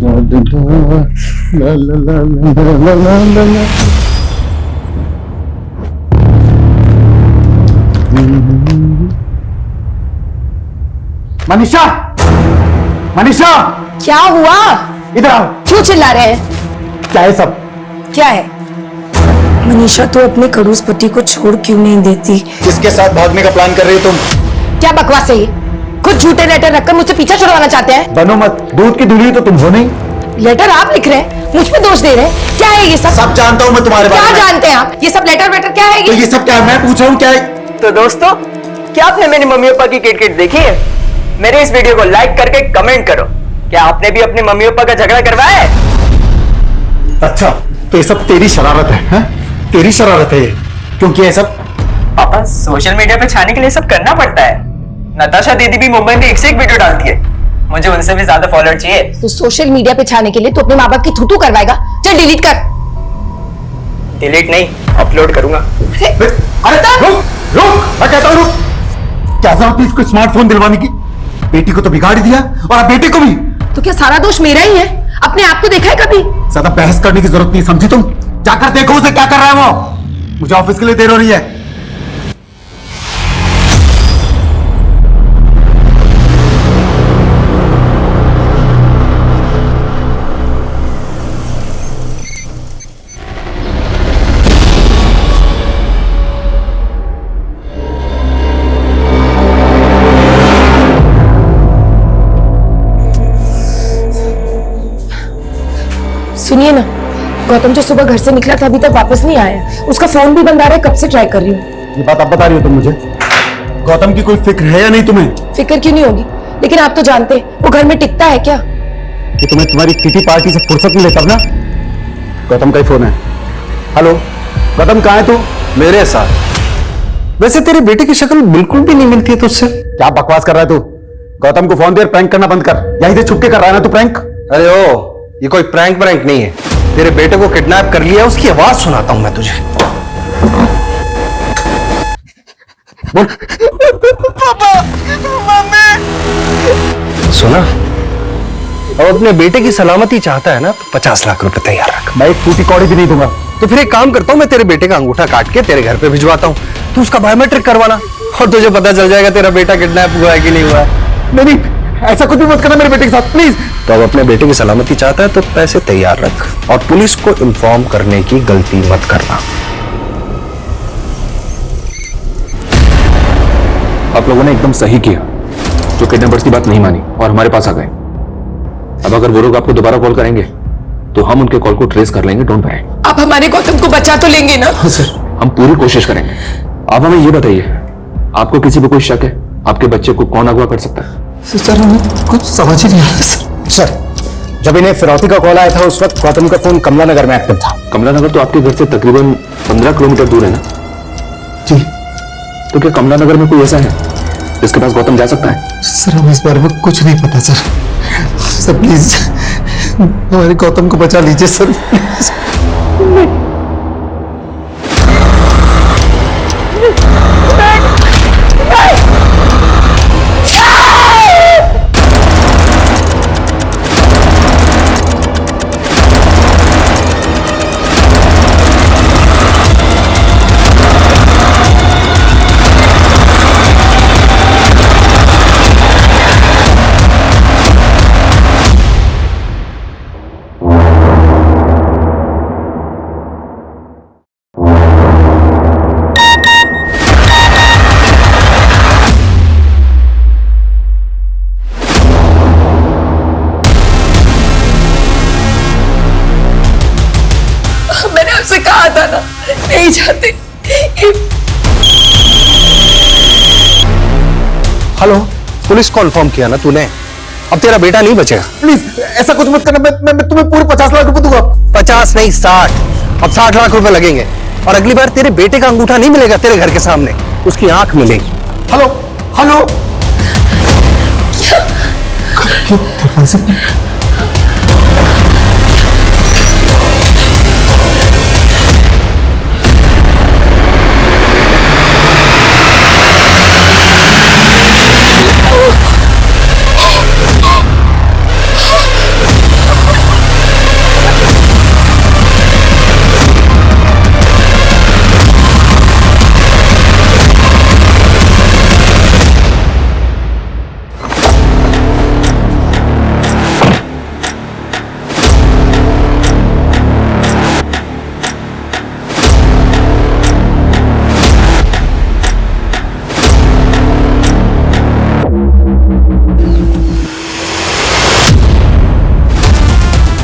मनीषा, मनीषा, क्या हुआ? इधर आओ। क्यों चिल्ला रहे हैं? क्या है सब? क्या है? मनीषा तो अपने खड़ूस पति को छोड़ क्यों नहीं देती? किसके साथ भागने का प्लान कर रही हो तुम? क्या बकवास है ये? खुद झूठे लेटर रखकर मुझसे पीछा छुड़वाना चाहते हैं। बनो मत, दूध की दुल्हन तो तुम हो नहीं। लेटर आप लिख रहे हैं, मुझ पे दोष दे रहे हैं। क्या है ये सब? सब जानता हूँ मैं तुम्हारे बारे में। क्या जानते हैं आप? ये सब लेटर वेटर क्या है? तो ये सब क्या है? मैं पूछ रहा हूँ क्या है? तो दोस्तों, क्या आपने मेरी मम्मी पापा की किट देखी है? मेरे इस वीडियो को लाइक करके कमेंट करो। क्या आपने भी अपने मम्मी पापा का झगड़ा करवाया है? अच्छा, तो ये सब तेरी शरारत है? तेरी शरारत है ये? क्योंकि ये सब पापा, सोशल मीडिया पे छाने के लिए सब करना पड़ता है। नताशा दीदी भी मुंबई में एक से एक वीडियो डालती है। मुझे उनसे भी ज्यादा फॉलोअर चाहिए। तो सोशल मीडिया पे छाने के लिए तो अपने माँ बाप की थूथू करवाएगा। चल डिलीट कर। डिलीट नहीं, अपलोड करूंगा। अरे रुक रुक, मैं कहता हूँ रुक। क्या जरूरत थी इसको स्मार्टफोन दिलवाने की? बेटी को तो बिगाड़ दिया और अब बेटे को भी। तो क्या सारा दोष मेरा ही है? अपने आप को देखा है कभी? ज्यादा बहस करने की जरूरत नहीं, समझी तुम? जाकर देखो उसे क्या कर रहा है वो। मुझे ऑफिस के लिए देर हो रही है। सुनिए ना, गौतम जो सुबह घर से निकला था अभी तक वापस नहीं आया। उसका फोन भी बंद आ रहा है, कब से ट्राई कर रही हूँ। ये बात अब बता रही हो तुम मुझे? गौतम की कोई फिक्र है या नहीं तुम्हें? फिक्र क्यों नहीं होगी, लेकिन आप तो जानते हैं वो घर में टिकता है क्या? कि तुम्हें तुम्हारी किटी पार्टी से फुर्सत मिले तब ना। गौतम का ही फोन है। हेलो गौतम, कहाँ है तू? मेरे साथ। वैसे तेरी बेटी की शक्ल बिल्कुल भी नहीं मिलती है तुझसे। क्या बकवास कर रहा है तू? गौतम को फोन दे और प्रैंक करना बंद कर। यहीं से छुप के कर रहा है ना तू प्रैंक? अरे ओ, ये कोई प्रैंक नहीं है। तेरे बेटे को किडनैप कर लिया, उसकी आवाज सुनाता हूं मैं तुझे। बोल। पापा, मम्मी। सुना? अब अपने बेटे की सलामती चाहता है ना, तो 50 लाख रुपए तैयार रख। मैं एक फूटी कौड़ी भी नहीं दूंगा। तो फिर एक काम करता हूं, मैं तेरे बेटे का अंगूठा काट के तेरे घर पे भिजवाता हूं। तू उसका बायोमेट्रिक करवाना और तुझे पता चल जाएगा तेरा बेटा किडनैप हुआ है कि नहीं हुआ है। नहीं, ऐसा कुछ भी मत करना मेरे बेटे के साथ प्लीज। तो अब अपने बेटे की सलामती चाहता है तो पैसे तैयार रख और पुलिस को इन्फॉर्म करने की गलती मत करना। आप लोगों ने एकदम सही किया जो किडनैपर्स की बात नहीं मानी और हमारे पास आ गए। अब अगर वो लोग आपको दोबारा कॉल करेंगे तो हम उनके कॉल को ट्रेस कर लेंगे। Don't worry. आप हमारे गौतम को बचा तो लेंगे ना? हाँ सर, हम पूरी कोशिश करेंगे। आप हमें ये बताइए, आपको किसी पे कोई शक है? आपके बच्चे को कौन अगवा कर सकता है? सर हमें कुछ समझ ही नहीं आया। सर, जब इन्हें फिरौती का कॉल आया था उस वक्त गौतम का फोन कमला नगर में एक्टिव था। कमला नगर तो आपके घर से तकरीबन 15 किलोमीटर दूर है ना? जी। तो क्या कमला नगर में कोई ऐसा है जिसके पास गौतम जा सकता है? सर हमें इस बारे में कुछ नहीं पता सर। सर प्लीज हमारे गौतम को बचा लीजिए सर। मैंने आपसे कहा था ना, नहीं जाते। हेलो, पुलिस को इन्फॉर्म किया ना तूने? अब तेरा बेटा नहीं बचेगा। प्लीज ऐसा कुछ मत करना। मैं तुम्हें पूरे 50 लाख रुपए दूंगा। 50 नहीं 60। अब 60 लाख रुपए लगेंगे और अगली बार तेरे बेटे का अंगूठा नहीं मिलेगा तेरे घर के सामने, उसकी आंख मिलेगी। Hello hello.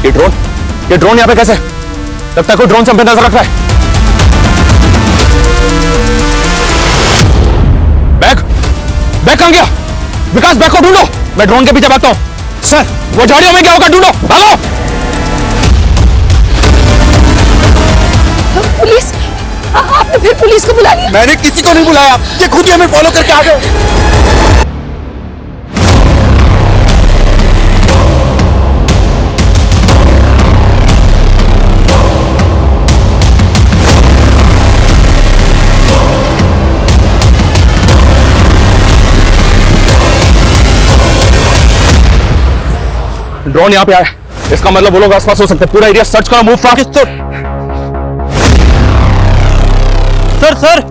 ये ड्रोन यहाँ पे कैसे? लगता है कोई ड्रोन से हम पे नजर रख रहा है। बैग कहां गया? विकास, बैग को ढूंढो, मैं ड्रोन के पीछे भागता हूं। सर, वो झाड़ियों में क्या होगा? ढूंढो, भागो। पुलिस? आपने फिर पुलिस को बुला लिया? मैंने किसी को नहीं बुलाया, ये खुद ही हमें फॉलो करके आ गए। ड्रोन यहाँ पे आया, इसका मतलब वो लोग आसपास हो सकते हैं। पूरा एरिया सर्च करो, मूव फास्ट।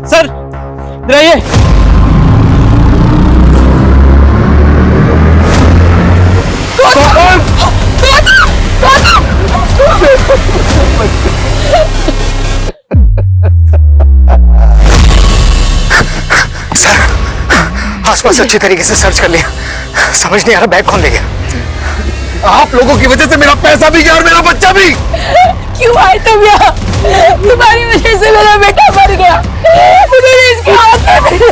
सर इधर आइए। सर, आसपास अच्छी तरीके से सर्च कर लिया, समझ नहीं आ रहा बैग कौन ले गया। आप लोगों की वजह से मेरा पैसा भी गया और मेरा बच्चा भी। क्यों आए तुम यहाँ? तुम्हारी वजह से मेरा बेटा मर गया। मुझे इसके हाथ में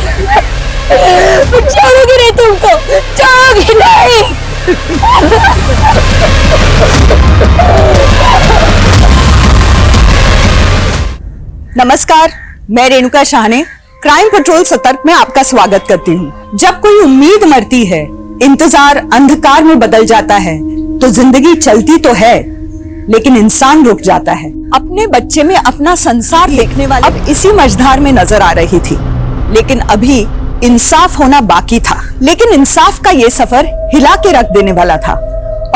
छोड़ोगी नहीं, तुमको छोड़ोगी नहीं। नमस्कार, मैं रेणुका शाहने क्राइम पेट्रोल सतर्क में आपका स्वागत करती हूँ। जब कोई उम्मीद मरती है, इंतजार अंधकार में बदल जाता है, तो जिंदगी चलती तो है लेकिन इंसान रुक जाता है। अपने बच्चे में अपना संसार देखने वाली अब इसी मझधार में नजर आ रही थी, लेकिन अभी इंसाफ होना बाकी था। लेकिन इंसाफ का ये सफर हिला के रख देने वाला था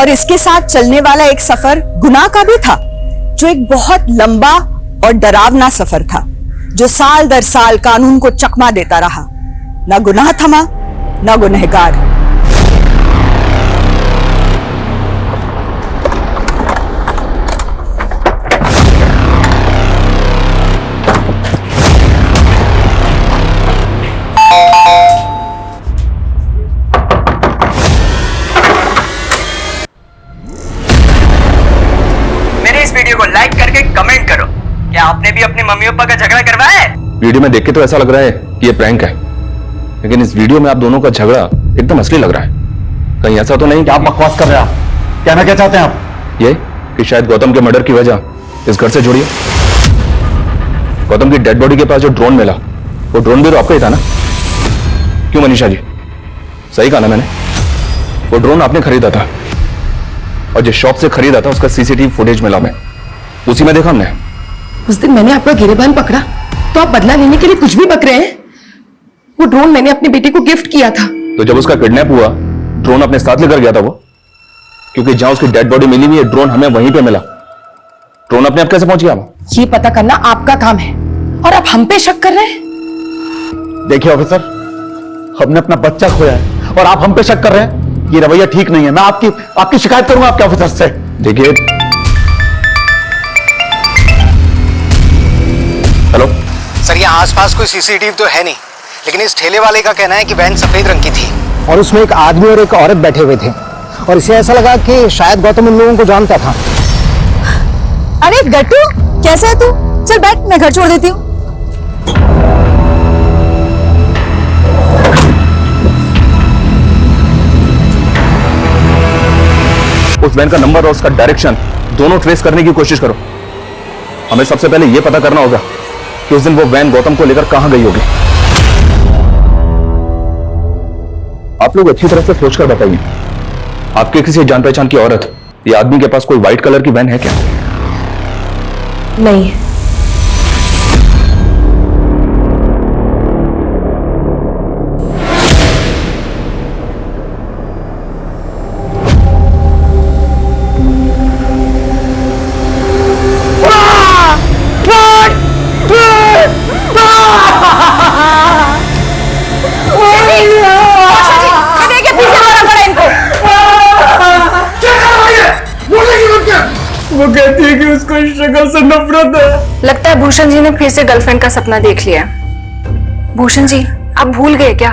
और इसके साथ चलने वाला एक सफर गुनाह का भी था, जो एक बहुत लंबा और डरावना सफर था, जो साल दर साल कानून को चकमा देता रहा। न गुनाह थमा, न गुनहगार। मेरे इस वीडियो को लाइक करके कमेंट करो, क्या आपने भी अपने मम्मी पापा का झगड़ा करवाया है? वीडियो में देख के तो ऐसा लग रहा है कि ये प्रैंक है, लेकिन इस वीडियो में आप दोनों का झगड़ा एकदम असली लग रहा है। कहीं ऐसा तो नहीं कि आप बकवास कर रहे हैं? आप कहना क्या चाहते हैं आप? ये कि शायद गौतम के मर्डर की वजह इस घर से जुड़ी है। गौतम की डेड बॉडी के पास जो ड्रोन मिला, वो ड्रोन भी तो आपका ही था ना? क्यों मनीषा जी, सही कहा ना मैंने? वो ड्रोन आपने खरीदा था और जिस शॉप से खरीदा था उसका सीसीटीवी फुटेज मिला, मैं उसी में देखा हमने। उस दिन मैंने आपका गिरेबान पकड़ा तो आप बदला लेने के लिए कुछ भी बक रहे हैं। वो ड्रोन मैंने अपने बेटे को गिफ्ट किया था। तो जब उसका किडनैप हुआ, ड्रोन अपने साथ लेकर गया था वो, क्योंकि जहां उसकी डेड बॉडी मिली हुई है, ड्रोन हमें वहीं पे मिला। ड्रोन अपने आप कैसे पहुंच गया? ये पता करना आपका काम है और आप हम पे शक कर रहे हैं। देखिए ऑफिसर, हमने अपना बच्चा खोया है और आप हम पे शक कर रहे हैं, ये रवैया ठीक नहीं है। मैं आपकी शिकायत करूंगा आपके ऑफिसर से। देखिए, हेलो सर, यहाँ आसपास कोई सीसीटीवी तो है नहीं, लेकिन इस ठेले वाले का कहना है कि वैन सफेद रंग की थी और उसमें एक आदमी और एक औरत बैठे हुए थे और इसे ऐसा लगा कि शायद गौतम उन लोगों को जानता था। अरे गट्टू, कैसा है तू? चल बैठ, मैं घर छोड़ देती हूँ। उस वैन का नंबर और उसका डायरेक्शन दोनों ट्रेस करने की कोशिश करो। हमें सबसे पहले यह पता करना होगा कि उस दिन वो वैन गौतम को लेकर कहां गई होगी। आप लोग अच्छी तरह से सोचकर बताइए, आपके किसी जान पहचान की औरत या आदमी के पास कोई व्हाइट कलर की वैन है क्या? नहीं। वो कहती है कि उसको इस शक्ल से नफरत है। लगता है भूषण जी ने फिर से गर्लफ्रेंड का सपना देख लिया। भूषण जी, आप भूल गए क्या?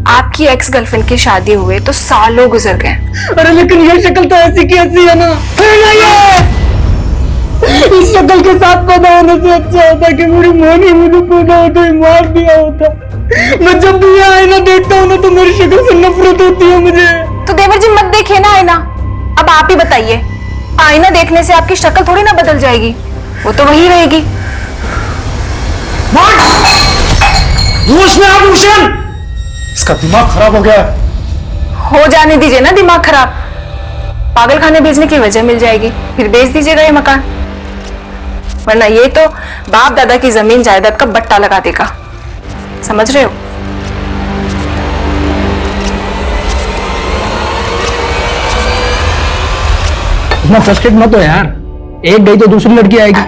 आपकी एक्स गर्लफ्रेंड की शादी हुए तो सालों गुजर गए। अरे लेकिन ये शक्ल तो ऐसी की ऐसी है ना। इस शक्ल के साथ पैदा होने से अच्छा होता कि मेरी माँ ने मुझे पैदा होते ही मार दिया होता। मैं जब भी ये आईना देखता हूँ ना तो मेरी शक्ल से नफरत होती है मुझे। तो देवर जी मत देखिए ना आईना, अब आप ही बताइए, आईना देखने से आपकी शक्ल थोड़ी ना बदल जाएगी, वो तो वही रहेगी। होश में आप भूषण, इसका दिमाग खराब हो गया। हो जाने दीजिए ना दिमाग खराब, पागल खाने भेजने की वजह मिल जाएगी, फिर बेच दीजिएगा ये मकान, वरना ये तो बाप दादा की जमीन जायदाद का बट्टा लगा देगा, समझ रहे हो? इतना फ्रस्ट्रेट मत हो यार, एक गई तो दूसरी लड़की आएगी।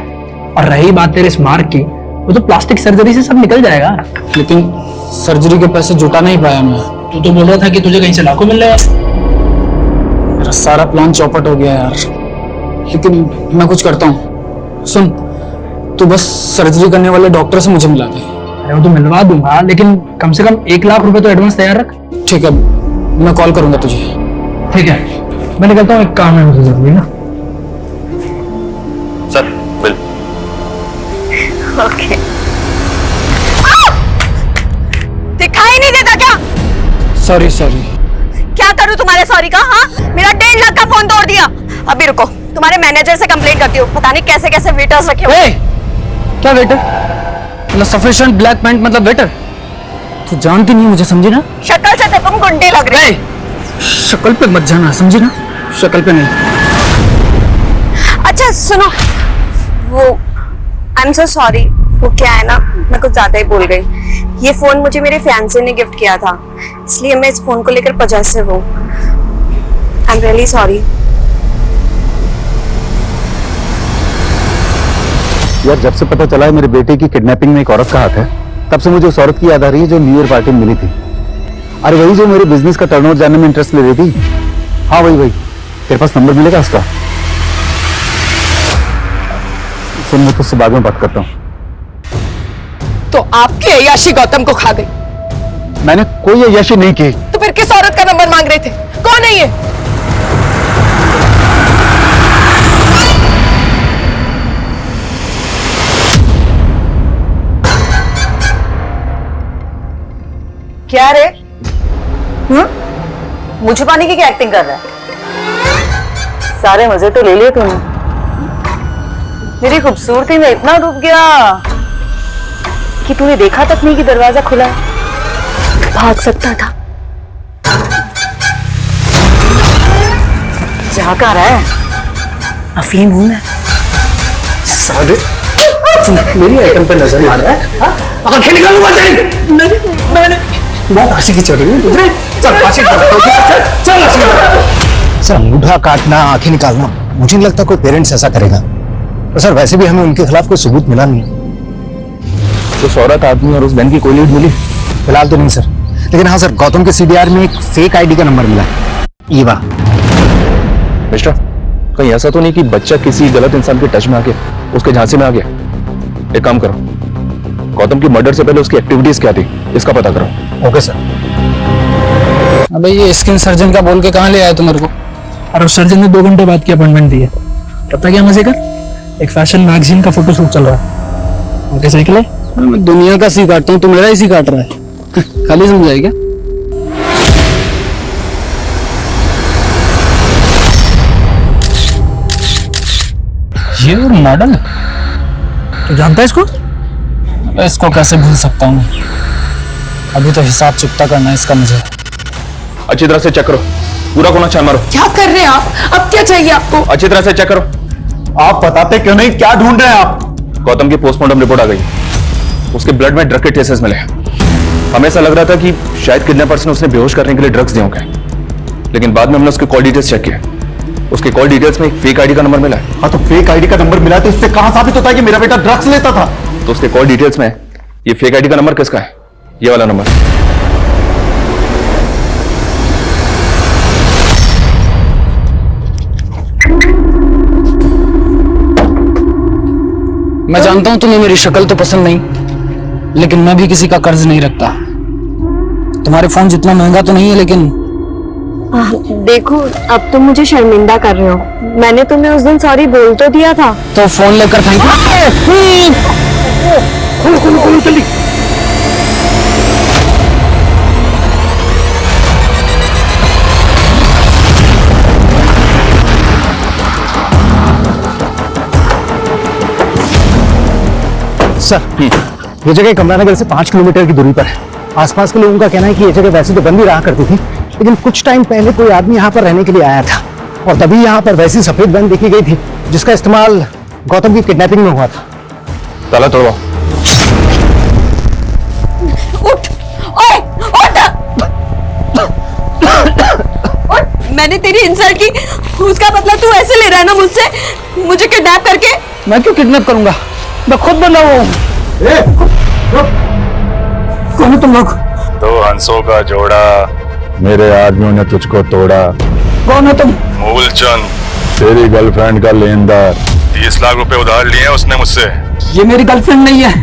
और रही बात तेरे स्मार्ट की, वो तो प्लास्टिक सर्जरी से सब निकल जाएगा। लेकिन सर्जरी के पैसे जुटा नहीं पाया मैं। तू तो बोल रहा था कि तुझे कहीं से लाखों मिल रहे हैं। मेरा सारा प्लान चौपट हो गया यार। लेकिन मैं कुछ करता हूँ, सुन, तू बस सर्जरी करने वाले डॉक्टर से मुझे मिला दे। अरे वो तो मिलवा दूंगा, लेकिन कम से कम 1 लाख रुपए तो एडवांस तैयार रख। ठीक है, मैं कॉल करूंगा तुझे। ठीक है, मैं निकलता हूँ, एक काम है मुझे जरूरी ना। Sir bill. ओके। दिखाई नहीं देता क्या? सॉरी। क्या करूं तुम्हारे सॉरी का? हाँ, मेरा 1.5 लाख का फोन तोड़ दिया। अभी रुको, तुम्हारे मैनेजर से कंप्लेंट करती हूँ, पता नहीं कैसे कैसे वेटर्स रखे हुए। क्या वेटर? मतलब सफिशिएंट ब्लैक पैंट मतलब वेटर? तू जानती नहीं मुझे, समझी ना? शक्ल से तो तुम गुंडे लग रहे। शक्ल पे मत जाना, समझी ना? शक्ल पे नहीं। अच्छा सुनो, वो आई एम सो सॉरी, वो क्या है ना, मैं कुछ ज्यादा ही बोल गई। ये फोन मुझे मेरे फियांसे ने गिफ्ट किया था, इसलिए मैं इस फोन को लेकर पजेसिव हूँ। I am really sorry. यार जब से पता चला है मेरे बेटे की किडनैपिंग में एक औरत का हाथ है, तब से मुझे उस औरत की याद आ रही है जो न्यू ईयर पार्टी में मिली थी। अरे वही जो मेरे बिजनेस का टर्नओवर जानने में इंटरेस्ट ले रही थी। हाँ वही। तेरे पास नंबर मिलेगा उसका? सुन, मैं तुझसे बाद में बात करता हूँ। तो आपकी अय्याशी गौतम को खा गई। मैंने कोई अय्याशी नहीं की। तो फिर किस औरत का नंबर मांग रहे थे? कौन है ये? क्या रे? मुझे छुपाने की क्या एक्टिंग कर रहा है? सारे मजे तो ले लिए तूने। मेरी खूबसूरती में इतना डूब गया कि तूने देखा तक नहीं कि दरवाजा खुला है। भाग सकता था। जा कहाँ रहा है? अफीम हूं मैं। साले मेरी आइटम पे नजर मार रहा है। आंखें निकालूंगा तेरी। मैंने बहुत हंसी की चढ़ रही है तुझे। चल फांसी चल। सर अंगूठा काटना, आंखें निकालना, मुझे नहीं लगता कोई पेरेंट्स ऐसा करेगा। और सर वैसे भी हमें उनके खिलाफ कोई सबूत मिला नहीं। उस औरत आदमी और उस बहन की कोई लीड मिली? फिलहाल तो नहीं सर, लेकिन हाँ सर, गौतम के सीडीआर में एक फेक आईडी का नंबर मिला है, ईवा। मिस्टर, कहीं ऐसा तो नहीं कि बच्चा किसी गलत इंसान के टच में आके उसके झांसे में आ गया? एक काम करो, गौतम की मर्डर से पहले उसकी एक्टिविटीज क्या थी इसका पता करो। Okay sir. अबे ये स्किन सर्जन का बोल के कहाँ ले आया तू मेरे को? और उस सर्जन ने 2 घंटे बाद की अपॉइंटमेंट दी है। पता क्या मजे का? एक फैशन मैगजीन का फोटोशूट चल रहा है। ओके सही है। मैं दुनिया का सी काटता हूँ, तू मेरा इसी काट रहा है। खाली समझाई क्या? ये मॉडल तू जानता है इसको? इसको कैसे भूल सकता हूँ? अभी तो हिसाब चुकता करना है इसका मुझे। अच्छी तरह से चेक करो, पूरा कोना छान मारो। क्या कर रहे हैं आप? अब क्या चाहिए आपको? अच्छी तरह से चेक करो। आप बताते क्यों नहीं, क्या ढूंढ रहे हैं आप? गौतम की पोस्टमार्टम रिपोर्ट आ गई, उसके ब्लड में ड्रग के ट्रेसेस मिले। हमें ऐसा लग रहा था कि शायद किडनैपर्स ने उसे बेहोश करने के लिए ड्रग्स दिए होंगे, लेकिन बाद में हमने उसके कॉल डिटेल्स चेक किए, उसके कॉल डिटेल्स में एक फेक आईडी का नंबर मिला है। हाँ तो फेक आईडी का नंबर मिला तो इससे कहां साबित होता है कि मेरा बेटा ड्रग्स लेता था? तो उसके कॉल डिटेल्स में ये फेक आईडी का नंबर किसका है? ये वाला नंबर। मैं जानता हूं तुम्हें मेरी शक्ल तो पसंद नहीं, लेकिन मैं भी किसी का कर्ज नहीं रखता। तुम्हारे फोन जितना महंगा तो नहीं है, लेकिन देखो अब तुम मुझे शर्मिंदा कर रहे हो। मैंने तुम्हें उस दिन सॉरी बोल तो दिया था। तो फोन लेकर थैंक जल्दी। सर, ये जगह कमलानगर से 5 किलोमीटर की दूरी पर है। आसपास के लोगों का कहना है कि ये जगह वैसे तो बंद ही रहा करती थी, लेकिन कुछ टाइम पहले कोई आदमी यहाँ पर रहने के लिए आया था और तभी यहाँ पर वैसी सफेद वैन देखी गई थी जिसका इस्तेमाल गौतम की किडनैपिंग में हुआ था। ताला तोड़वाओ। उठ, ओए, उठ! मैंने तेरी इंसल्ट की, उसका बदला तू ऐसे ले रहा है ना मुझसे, मुझे किडनैप करके। मैं क्यों किडनैप करूंगा, मैं खुद बना हुआ हूँ। कौन हो तुम लोग? 2 हंसों का जोड़ा, मेरे आदमियों ने तुझको तोड़ा। कौन हो तुम? मूलचंद, तेरी गर्लफ्रेंड का लेनदार। 30 लाख रुपए उधार लिए हैं उसने मुझसे। ये मेरी गर्लफ्रेंड नहीं है,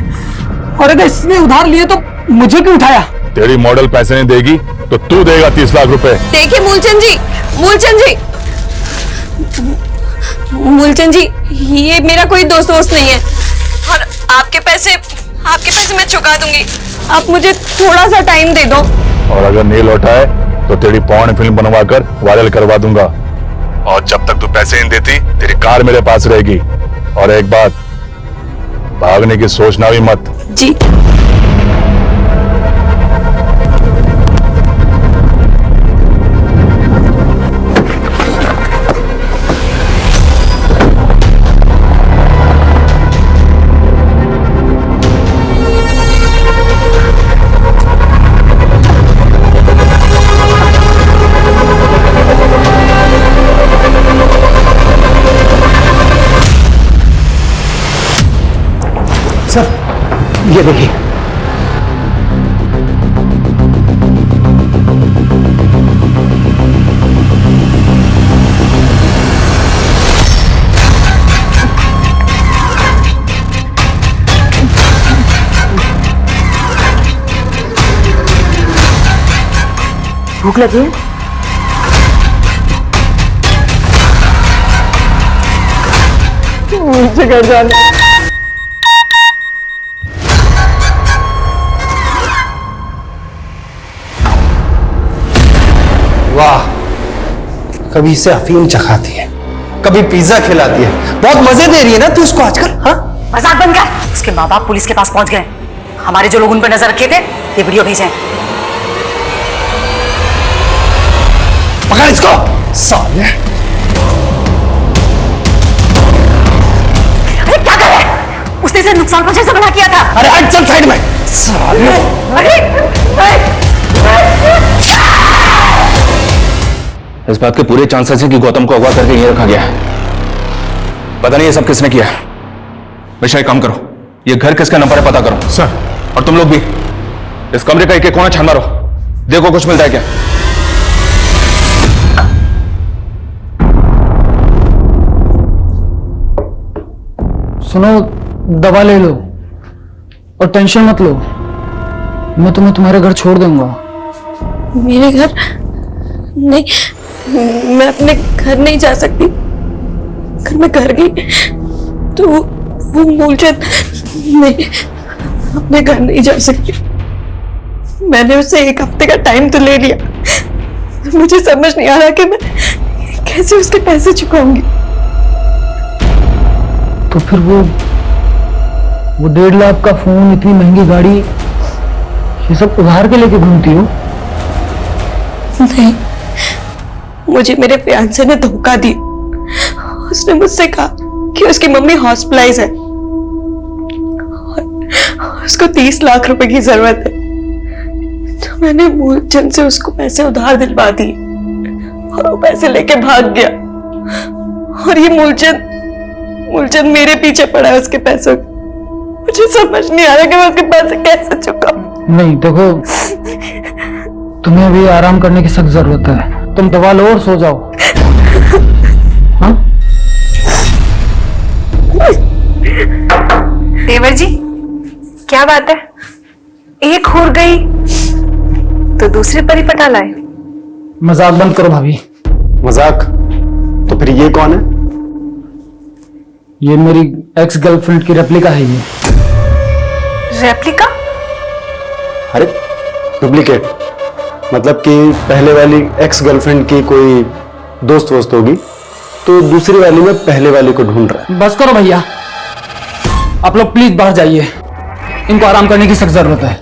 और अगर इसने उधार लिए तो मुझे क्यों उठाया? तेरी मॉडल पैसे नहीं देगी तो तू देगा 30 लाख रुपए। देखिए मूलचंद जी, मूलचंद जी, ये मेरा कोई दोस्त नहीं है और आपके पैसे मैं चुका दूंगी। आप मुझे थोड़ा सा टाइम दे दो। और अगर नहीं लौटाए तो तेरी पॉर्न फिल्म बनवाकर वायरल करवा दूंगा। और जब तक तू पैसे नहीं देती तेरी कार मेरे पास रहेगी। और एक बात, भागने की सोचना भी मत। जी। सर, ये देखिए। भूख लगी है? मुझे घर जाना। वाह, कभी इसे अफीम चखाती है, कभी पिज्जा खिलाती है। बहुत मजे दे रही है ना तू उसको आजकल। हाँ, मजाक बंद कर। उसके माँ बाप पुलिस के पास पहुंच गए। हमारे जो लोग उन पर नजर रखे थे, ये वीडियो भेजे। पकड़ इसको साले। अरे क्या कर रहा है? उसने इसे नुकसान पहुंचाने से मना किया था। अरे हट, चल साइड में साले। इस बात के पूरे चांसेस हैं कि गौतम को अगवा करके यहीं रखा गया है। पता नहीं ये सब किसने किया है। मिश्रा, एक काम करो, ये घर किसका नंबर है पता करो। सर। और तुम लोग भी इस कमरे का एक कोना छान मारो, देखो कुछ मिलता है क्या। सुनो, दवा ले लो और टेंशन मत लो, मैं तुम्हें तुम्हारे घर छोड़ दूंगा। मेरे घर नहीं, मैं अपने घर नहीं जा सकती। अगर मैं घर गई तो वो मूलचंद, नहीं, अपने घर नहीं जा सकती। मैंने उससे 1 हफ्ते का टाइम तो ले लिया। मुझे समझ नहीं आ रहा कि मैं कैसे उसके पैसे चुकाऊंगी। तो फिर वो 1.5 लाख का फोन, इतनी महंगी गाड़ी, ये सब उधार के लेके घूमती हो? नहीं, मुझे मेरे फियांसे ने धोखा दिया। उसने मुझसे कहा कि उसकी मम्मी हॉस्पिटलाइज है और उसको 30 लाख रुपए की जरूरत है। तो मैंने मूलचंद से उसको पैसे उधार दिलवा दिए और वो पैसे लेके भाग गया। और ये मूलचंद मेरे पीछे पड़ा है उसके पैसों का। मुझे समझ नहीं आ रहा कि मैं उसके पैसे कैसे चुकाऊं। नहीं देखो, तुम्हें अभी आराम करने की सख्त जरूरत है। तुम दवा लो और सो जाओ। हाँ? देवर जी, क्या बात है? एक हुर गई तो दूसरी परी पटा लाए। मजाक बंद करो भाभी। मजाक? तो फिर ये कौन है? ये मेरी एक्स गर्लफ्रेंड की रेप्लिका है ये। रेप्लिका? अरे डुप्लीकेट मतलब कि पहले वाली एक्स गर्लफ्रेंड की कोई दोस्त वोस्त होगी तो दूसरी वाली में पहले वाली को ढूंढ रहा है। बस करो भैया, आप लोग प्लीज बाहर जाइए, इनको आराम करने की सख्त जरूरत है।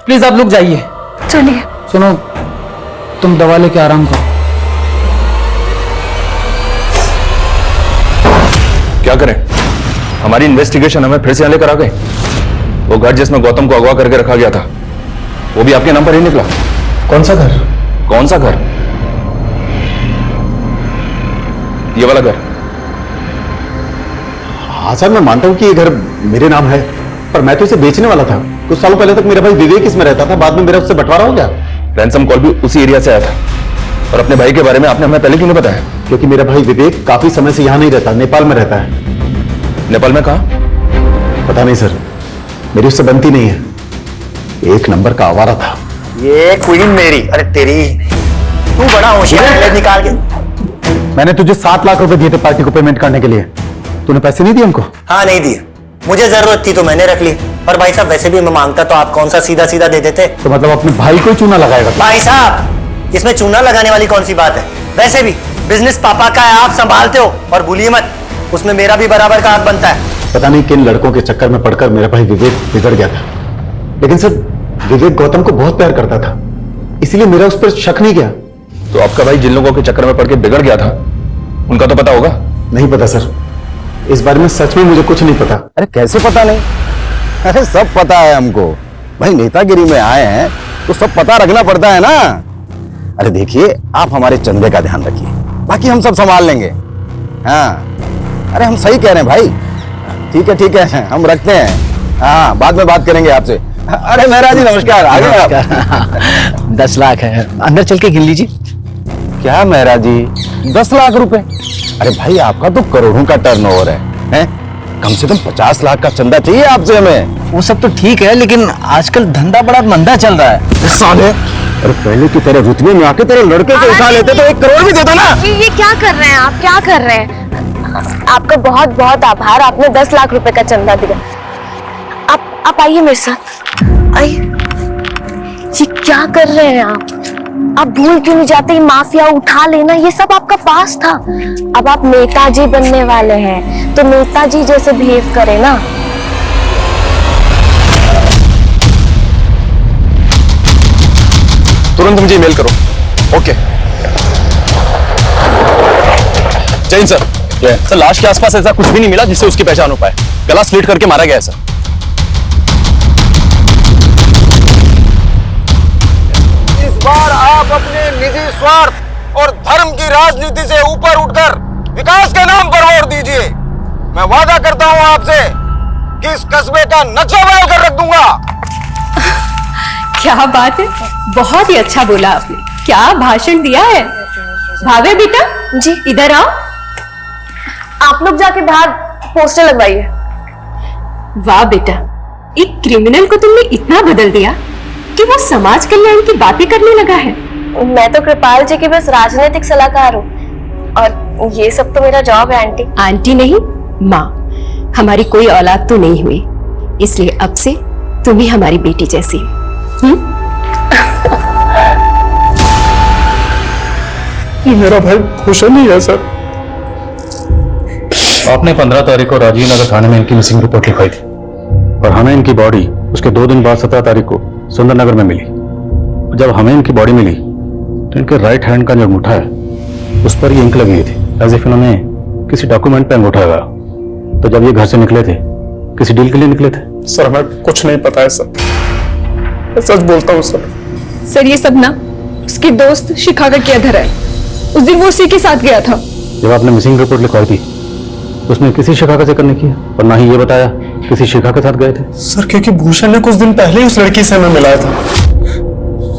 प्लीज आप लोग जाइए। चलिए। सुनो, तुम दवा लेके आराम करो। क्या करें? हमारी इन्वेस्टिगेशन हमें फिर से यहाँ लेकर आ गए। वो घर जिसमें गौतम को अगवा करके रखा गया था वो भी आपके नाम पर ही निकला। कौन सा घर? कौन सा घर? ये वाला घर। हाँ सर, मैं मानता हूँ कि ये घर मेरे नाम है, पर मैं तो इसे बेचने वाला था। कुछ सालों पहले तक मेरा भाई विवेक इसमें रहता था, बाद में मेरा उससे बंटवारा हो गया। रैंसम कॉल भी उसी एरिया से आया था। और अपने भाई के बारे में आपने हमें पहले क्यों नहीं बताया? क्योंकि मेरा भाई विवेक काफी समय से यहाँ नहीं रहता, नेपाल में रहता है। नेपाल में कहाँ? पता नहीं सर, मेरी उससे बनती नहीं है। एक नंबर का आवारा था ये क्वीन मेरी। अरे तेरी, तू बड़ा होशियार है, निकाल के। मैंने तुझे 7 लाख रुपए दिए थे पार्टी को पेमेंट करने के लिए, तूने पैसे नहीं दिए उनको? हाँ नहीं दिए, मुझे जरूरत थी तो मैंने रख ली। और भाई साहब वैसे भी मैं मांगता तो आप कौन सा सीधा सीधा दे देते। तो मतलब अपने भाई को चूना लगाएगा? भाई साहब इसमें चूना लगाने वाली कौन सी बात है? वैसे भी बिजनेस पापा का है, आप संभालते हो। और भूलिए मत, उसमें मेरा भी बराबर का हाथ बनता है। पता नहीं किन लड़कों के चक्कर में पड़कर मेरा भाई विवेक बिगड़ गया था, लेकिन सर विवेक गौतम को बहुत प्यार करता था, इसलिए मेरा उस पर शक नहीं गया। तो आपका भाई जिन लोगों के चक्कर में पड़ के बिगड़ गया था उनका तो पता होगा? नहीं पता सर, इस बारे में सच में मुझे कुछ नहीं पता। अरे कैसे पता नहीं? अरे सब पता है हमको भाई, नेतागिरी में आए हैं तो सब पता रखना पड़ता है ना। अरे देखिए, आप हमारे चंदे का ध्यान रखिए, बाकी हम सब संभाल लेंगे। हाँ अरे हम सही कह रहे हैं भाई। ठीक है हम रखते हैं। हाँ बाद में बात करेंगे आपसे। अरे मेहरा जी नमस्कार, आ गए आप? 10 लाख है, अंदर चल के गिन लीजिए। क्या मेहरा जी, 10 लाख रुपए? अरे भाई आपका तो करोड़ों का टर्नओवर है? कम से कम 50 लाख का चंदा चाहिए आपसे हमें। वो सब तो ठीक है, लेकिन आजकल धंधा बड़ा मंदा चल रहा है। साले, अरे पहले की तरह रुतबे में आके तेरे लड़के को उठा लेते तो 1 करोड़ भी देता ना। ये क्या कर रहे हैं आप? क्या कर रहे हैं? आपका बहुत बहुत आभार, आपने 10 लाख रुपए का चंदा दिया। आप आइए मेरे साथ, आइए। ये क्या कर रहे हैं आप भूल क्यों नहीं जाते? माफिया उठा लेना ये सब आपका पास था। अब आप नेताजी बनने वाले हैं तो नेताजी जैसे बिहेव करें ना। तुरंत मुझे ईमेल करो। ओके। जैन सर, सर लाश के आसपास ऐसा कुछ भी नहीं मिला जिससे उसकी पहचान हो पाए। गला स्लिट करके मारा गया है सर। इस बार आप अपने निजी स्वार्थ और धर्म की राजनीति से ऊपर उठकर विकास के नाम पर वोट दीजिए। मैं वादा करता हूं आपसे कि इस कस्बे का नक्शा बना कर रख दूंगा। क्या बात है, बहुत ही अच्छा बोला आपने। क्या भाषण दिया है। भावे बेटा जी, इधर आओ। आप लोग जाके बाहर पोस्टर लगवाइए। वाह बेटा, एक क्रिमिनल को तुमने इतना बदल दिया कि वो समाज कल्याण की बातें करने लगा है। मैं तो कृपाल जी की बस राजनीतिक सलाहकार हूँ और ये सब तो मेरा जॉब है आंटी। आंटी नहीं, माँ। हमारी कोई औलाद तो नहीं हुई, इसलिए अब से तुम ही हमारी बेटी जैसी हो। ये मेरा भाई भूषण ही है सर। आपने 15 तारीख को राजीव नगर थाने में इनकी मिसिंग रिपोर्ट लिखवाई थी और हमें इनकी बॉडी उसके 2 दिन बाद 17 तारीख को सुंदर नगर में मिली। जब हमें इनकी बॉडी मिली तो इनके राइट हैंड का जो अंगूठा है उस पर ये इंक लगी हुई थी, एज इफ इन्होंने किसी डॉक्यूमेंट पे अंगूठा लगा। तो जब ये घर से निकले थे, किसी डील के लिए निकले थे? सर हमें कुछ नहीं पता है सर, मैं सच बोलता हूँ सर। सर ये सब ना उसकी दोस्त शिखा का किया धरा है। उस दिन वो उसी के साथ गया था। जब आपने मिसिंग रिपोर्ट लिखवाई थी उसमें किसी शिखा का जिक्र नहीं किया और ना ही ये बताया किसी शिखा के साथ गए थे। सर क्योंकि भूषण ने कुछ दिन पहले ही उस लड़की से हमें मिलाया था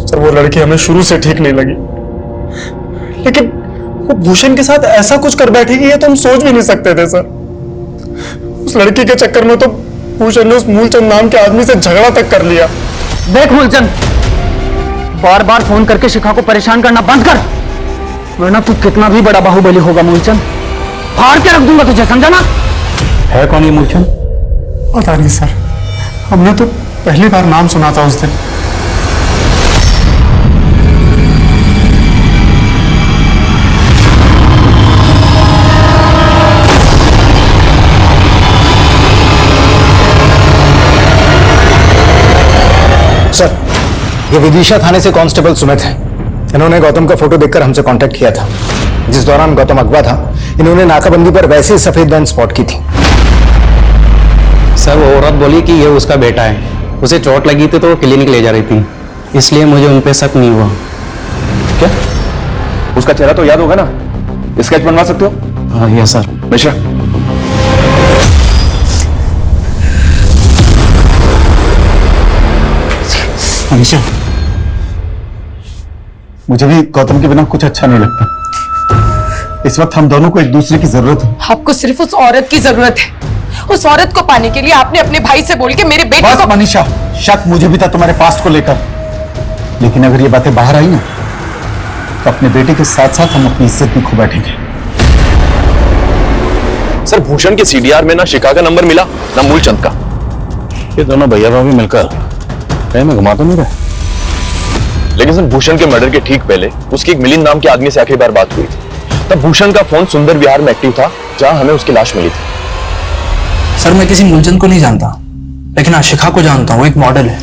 सर। वो लड़की हमें शुरू से ठीक नहीं लगी, लेकिन वो भूषण के साथ ऐसा कुछ कर बैठेगी ये तो हम सोच भी नहीं सकते थे सर। उस लड़की के चक्कर में तो भूषण ने उस मूलचंद नाम के आदमी से झगड़ा तक कर लिया। देख मूलचंद, बार बार फोन करके शिखा को परेशान करना बंद कर, वरना तू कितना भी बड़ा बाहुबली होगा मूलचंद, फाड़ के रख दूंगा तुझे, समझा ना? है कौन ये मूलचंद? पता नहीं सर, हमने तो पहली बार नाम सुना था उस दिन। सर, ये विदिशा थाने से कांस्टेबल सुमित है। इन्होंने गौतम का फोटो देखकर हमसे कांटेक्ट किया था। जिस दौरान गौतम अगवा था, इन्होंने नाकाबंदी पर वैसे ही सफेद वैन स्पॉट की थी। सर, वो औरत बोली कि ये उसका बेटा है, उसे चोट लगी थी तो वो क्लिनिक ले जा रही थी, इसलिए मुझे उन पे शक नहीं हुआ। क्या उसका चेहरा तो याद होगा ना? स्केच बनवा सकते हो? हाँ यस सर। मिश्रा, अनिशा, मुझे भी गौतम के बिना कुछ अच्छा नहीं लगता। इस वक्त हम दोनों को एक दूसरे की जरूरत है। आपको सिर्फ उस औरत की जरूरत है। उस औरत को पाने के लिए आपने अपने भाई से बोल के मेरे बेटे बस को। मनीषा, शक मुझे भी था तुम्हारे पास्ट को लेकर, लेकिन अगर ये बातें बाहर आई ना तो अपने बेटे के साथ साथ हम अपनी इज्जत भी खो बैठेंगे। सर भूषण के सीडीआर में ना शिखा का नंबर मिला ना मूलचंद का। ये दोनों भैया भाभी मिलकर कहीं में घुमा तो नहीं रहे? लेकिन सर भूषण के मर्डर के ठीक पहले उसकी एक मिलिंद नाम के आदमी से आखिरी बार बात हुई थी। तब भूषण का फोन सुंदर विहार में एक्टिव था, जहां हमें उसकी लाश मिली थी। सर मैं किसी मूलचंद को नहीं जानता, लेकिन हाँ शिखा को जानता हूँ। एक मॉडल है।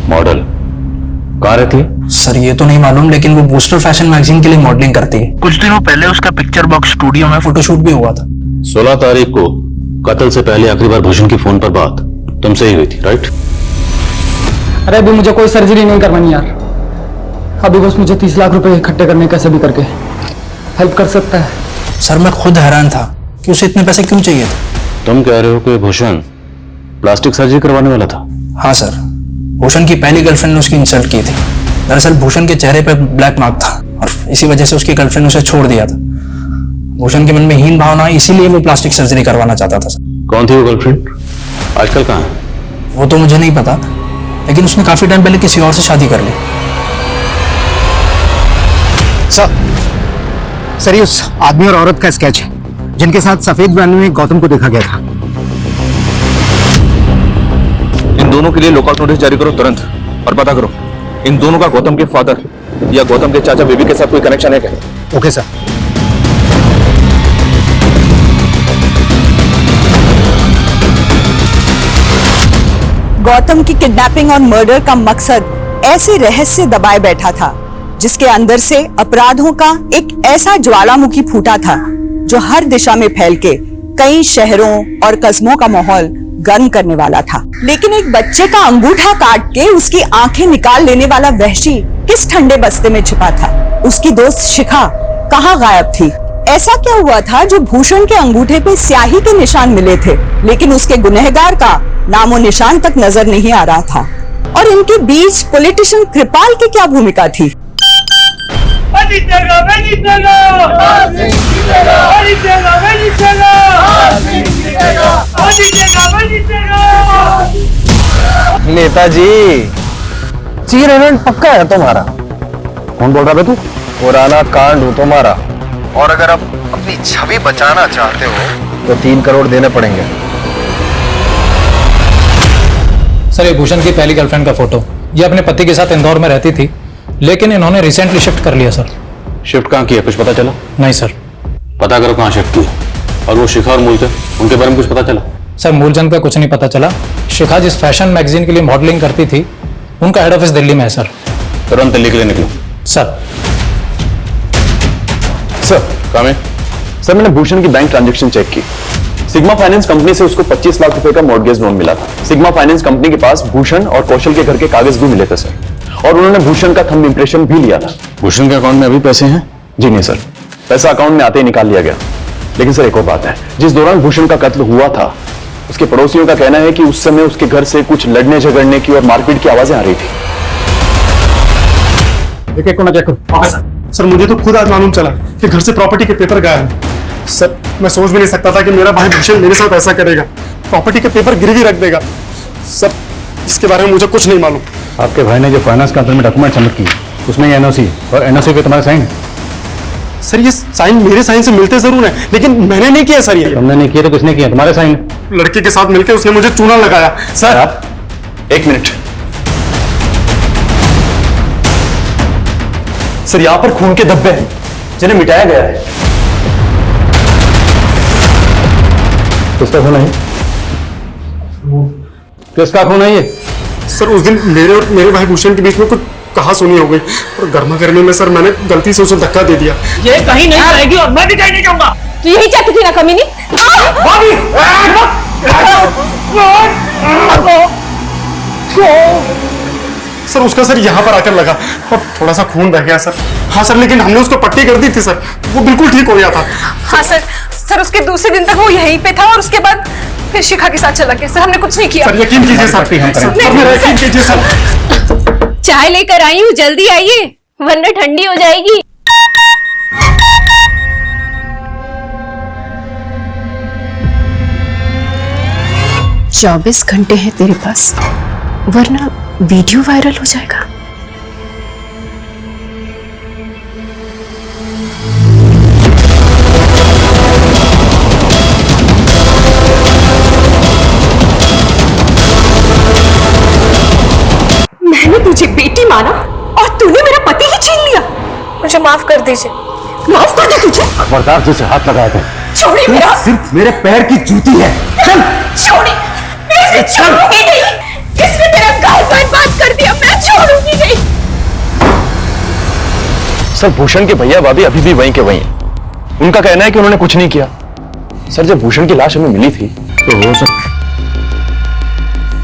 मॉडल कहाँ रहती है? सर ये तो नहीं मालूम, लेकिन वो बूस्टर फैशन मैगजीन के लिए मॉडलिंग करती है। कुछ दिनों पहले उसका पिक्चर बॉक्स स्टूडियो में फोटोशूट भी हुआ था। 16 तारीख को कत्ल से पहले आखिरी बार भूषण की फोन पर बात तुमसे ही हुई थी, राइट? अरे अभी मुझे कोई सर्जरी नहीं करवानी यार। अभी बस मुझे 30 लाख रुपए इकट्ठे करने कैसे भी करके हेल्प कर सकता है। सर मैं खुद हैरान था कि उसे इतने पैसे क्यों चाहिए थे। तुम कह रहे हो कि भूषण प्लास्टिक सर्जरी करवाने वाला था? हाँ सर, भूषण की पहली गर्लफ्रेंड ने उसकी इंसल्ट की थी। दरअसल भूषण के चेहरे पर ब्लैक मार्क था और इसी वजह से उसकी गर्लफ्रेंड उसे छोड़ दिया था। भूषण के मन में हीन भावना, इसीलिए वो प्लास्टिक सर्जरी करवाना चाहता था। कौन थी वो गर्लफ्रेंड? आजकल कहाँ है? वो तो मुझे नहीं पता, लेकिन उसने काफी टाइम पहले किसी और से शादी कर ली। सर, ये उस आदमी और औरत का स्केच है जिनके साथ सफेद वैन में गौतम को देखा गया था। इन दोनों के लिए लुकआउट नोटिस जारी करो तुरंत, और पता करो इन दोनों का गौतम के फादर या गौतम के चाचा बेबी के साथ कोई कनेक्शन है क्या? Okay sir. गौतम की किडनैपिंग और मर्डर का मकसद ऐसे रहस्य दबाए बैठा था जिसके अंदर से अपराधों का एक ऐसा ज्वालामुखी फूटा था जो हर दिशा में फैल के कई शहरों और कस्बों का माहौल गर्म करने वाला था। लेकिन एक बच्चे का अंगूठा काट के उसकी आंखें निकाल लेने वाला वहशी किस ठंडे बस्ते में छिपा था? उसकी दोस्त शिखा कहाँ गायब थी? ऐसा क्या हुआ था जो भूषण के अंगूठे पे स्याही के निशान मिले थे, लेकिन उसके गुनहगार का नामो निशान तक नजर नहीं आ रहा था? और इनके बीच पॉलिटिशियन कृपाल की क्या भूमिका थी? नेताजी, चीर इवेंट पक्का है तुम्हारा। कौन बोल रहा है तू? पुराना कांड हो तुम्हारा, और अगर आप अपनी छवि बचाना चाहते हो तो 3 करोड़ देने पड़ेंगे। सर ये भूषण की पहली गर्लफ्रेंड का फोटो, ये अपने पति के साथ इंदौर में रहती थी, लेकिन इन्होंने रिसेंटली शिफ्ट कर लिया सर। शिफ्ट कहाँ किया, कुछ पता चला? नहीं सर। पता करो कहाँ शिफ्ट किया। और वो शिखा और मूलचंद, उनके बारे में कुछ पता चला? सर मूलचंद का कुछ नहीं पता चला। शिखा जिस फैशन मैगजीन के लिए मॉडलिंग करती थी, उनका हेड ऑफिस दिल्ली में है सर। तुरंत दिल्ली के लिए निकलो। सर। सर काम है? सर मैंने भूषण की बैंक ट्रांजैक्शन चेक की। सिग्मा फाइनेंस कंपनी से उसको 25 लाख रुपए का मॉर्गेज लोन मिला था। सिग्मा फाइनेंस कंपनी के पास भूषण और कौशल के घर के कागज भी मिले थे सर, और उन्होंने भूषण का थंब इंप्रेशन भी लिया था। भूषण के अकाउंट में अभी पैसे हैं? जी नहीं सर, पैसा अकाउंट में आते ही निकाल लिया गया। लेकिन सर एक और बात है, जिस दौरान भूषण का कत्ल हुआ था, उसके पड़ोसियों का कहना है कि उस समय उसके घर से कुछ लड़ने झगड़ने की और मारपीट की आवाजें आ रही थी। एक को ना चेक करो। सर मुझे तो खुद आज मालूम चला कि घर से प्रॉपर्टी के पेपर गायब हैं। सर मैं सोच भी नहीं सकता था कि मेरा भाई भूषण मेरे साथ ऐसा करेगा, प्रॉपर्टी के पेपर गिरवी रख देगा। सर इसके बारे में मुझे कुछ नहीं मालूम। आपके भाई ने जो फाइनेंस कंपनी में डॉक्यूमेंट सबमिट किए उसमें ये एनओसी और एनओसी पे तुम्हारा साइन। सर ये साइन मेरे साइन से मिलते जरूर हैं, लेकिन मैंने नहीं किया सर। ये तुमने नहीं किया तो किसने किया? तुम्हारे साइन। लड़की के साथ मिलकर उसने मुझे चूना लगाया। सर आप एक मिनट। सर यहाँ पर खून के धब्बे हैं जिन्हें मिटाया गया है। किसका खून है? किसका खून है ये? सर उस दिन मेरे और मेरे भाई भूषण के बीच में कुछ कहा सुनी हो गई और गर्मा गर्मी में सर मैंने गलती से उसे धक्का दे दिया। ये कहीं नहीं जाएगी और मैं भी कहीं नहीं जाऊंगा। तू यही चाहती थी ना कमीनी? सर उसका सर यहाँ पर आकर लगा और थोड़ा सा खून बह गया सर। हाँ सर, लेकिन हमने उसको पट्टी कर दी थी सर, वो बिल्कुल ठीक हो गया था। हाँ सर, सर उसके दूसरे दिन तक वो यहीं पे था और उसके बाद फिर शिखा के साथ चला गया। सर हमने कुछ नहीं किया। सर यकीन कीजिए सर, सर मेरा यकीन कीजिए सर। चाय लेकर आई हूँ, जल्दी आइए वरना ठंडी हो जाएगी। चौबीस घंटे हैं तेरे पास वरना वीडियो वायरल हो जाएगा। मैंने तुझे बेटी माना और तूने मेरा पति ही छीन लिया। मुझे माफ कर दीजिए। माफ कर दे तुझे। खबरदार तुझसे हाथ लगाया थे। छोड़िए मेरा। सिर्फ मेरे पैर की जूती है। चल छोड़िए, मैं इसे छोड़ूंगी नहीं। किसने मेरा गाल बर्बाद कर दिया, मैं छोड़ूंगी नहीं। सर भूषण के भैया भाभी अभी भी वहीं के वहीं हैं। उनका कहना है कि उन्होंने कुछ नहीं किया। सर जब भूषण की लाश हमें मिली थी तो हो सब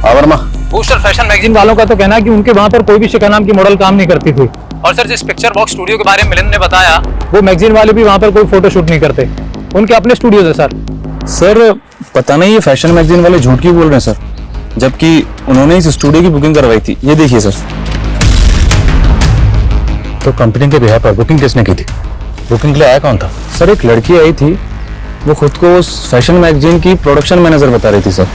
वर्मा बूस्टर फैशन मैगजीन वालों का तो कहना है कि उनके वहां पर कोई भी शिखा नाम की मॉडल काम नहीं करती थी। और सर जिस पिक्चर बॉक्स स्टूडियो के बारे में मिलिंद ने बताया, वो मैगजीन वाले भी वहां पर कोई फोटो शूट नहीं करते। उनके अपने स्टूडियोज है सर। सर पता नहीं ये फैशन मैगजीन वाले झूठ क्यों बोल रहे हैं सर, जबकि उन्होंने इस स्टूडियो की बुकिंग करवाई थी। ये देखिए सर। तो कंपनी के बिहार पर बुकिंग किसने की थी? बुकिंग के लिए आया कौन था? सर एक लड़की आई थी, वो खुद को उस फैशन मैगजीन की प्रोडक्शन मैनेजर बता रही थी सर।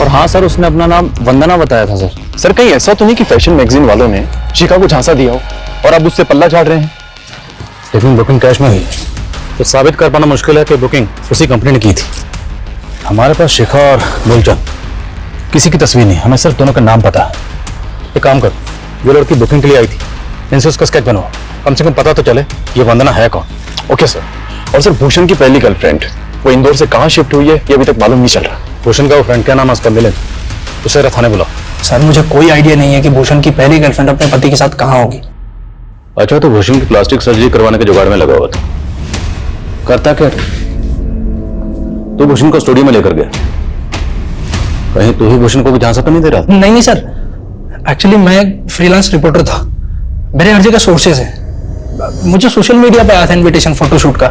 और हाँ सर, उसने अपना नाम वंदना बताया था सर। सर कहीं ऐसा तो नहीं कि फैशन मैगजीन वालों ने शिखा को झांसा दिया हो और अब उससे पल्ला झाड़ रहे हैं? लेकिन बुकिंग कैश में हुई तो साबित कर पाना मुश्किल है कि बुकिंग उसी कंपनी ने की थी। हमारे पास शिखा और मूलचंद किसी की तस्वीर नहीं, हमें सिर्फ दोनों का नाम पता है। एक काम कर, जो लड़की बुकिंग के लिए आई थी इनसे उसका स्केच बनवाओ, कम से कम पता तो चले ये वंदना है कौन। Okay sir. और सर भूषण की पहली गर्लफ्रेंड वो इंदौर से कहाँ शिफ्ट हुई है ये अभी तक मालूम नहीं चल रहा। भूषण का वो फ्रेंड, क्या नाम है उसका? मिलिंद। उसे थाने बुलाओ। सर मुझे कोई आइडिया नहीं है कि भूषण की पहली गर्लफ्रेंड अपने पति के साथ कहाँ होगी। अच्छा, तो भूषण की प्लास्टिक सर्जरी करवाने के जुगाड़ में लगा हुआ था। करता क्या तो भूषण को स्टूडियो में लेकर गया? कहीं तू ही भूषण को भी झांसा तो नहीं दे रहा? नहीं सर, एक्चुअली मैं फ्रीलांस रिपोर्टर था, मेरे हर जगह सोर्सेज है। मुझे सोशल मीडिया पे आया था इनविटेशन फोटोशूट का,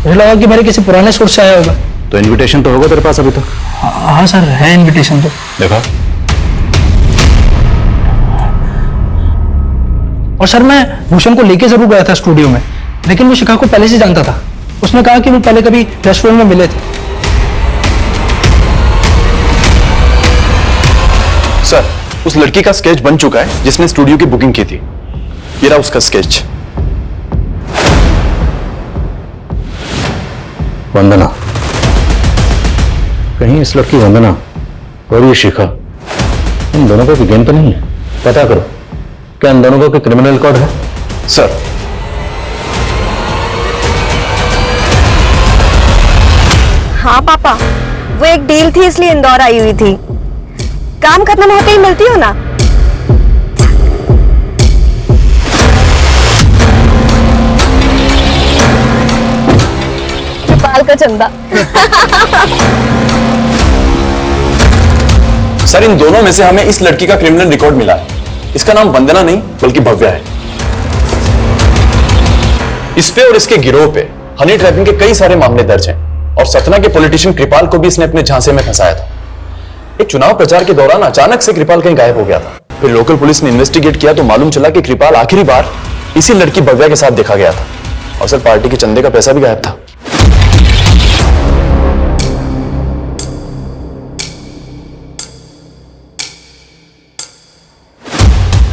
मुझे लगा कि मेरे किसी पुराने सोर्स से आया होगा। तो इनविटेशन तो होगा तेरे पास अभी तक? हाँ सर है इनविटेशन तो। देखा। और सर मैं भूषण को लेके जरूर गया था स्टूडियो में, लेकिन वो शिखा को पहले से जानता था। उसने कहा कि वो पहले कभी रेस्टोरेंट में मिले थे। सर उस लड़की का स्केच बन चुका है जिसने स्टूडियो की बुकिंग की थी। ये रहा उसका स्केच। वंदना, कहीं इस लड़की वंदना और ये शिखा इन दोनों को कोई गेम तो नहीं है? पता करो, क्या इन दोनों को कोई क्रिमिनल रिकॉर्ड है? सर हाँ पापा, वो एक डील थी इसलिए इंदौर आई हुई थी। काम खत्म होते ही मिलती हो ना। बाल का चंदा। सर इन दोनों में से हमें इस लड़की का क्रिमिनल रिकॉर्ड मिला है। इसका नाम वंदना नहीं बल्कि भव्या है। इस पे और इसके गिरोह पे हनी ट्रैपिंग के कई सारे मामले दर्ज हैं और सतना के पॉलिटिशियन कृपाल को भी इसने अपने झांसे में फंसाया था। एक चुनाव प्रचार के दौरान अचानक से कृपाल कहीं गायब हो गया था। फिर लोकल पुलिस ने इन्वेस्टिगेट किया तो मालूम चला कि कृपाल आखिरी बार इसी लड़की भव्या के साथ देखा गया था और सर पार्टी के चंदे का पैसा भी गायब था।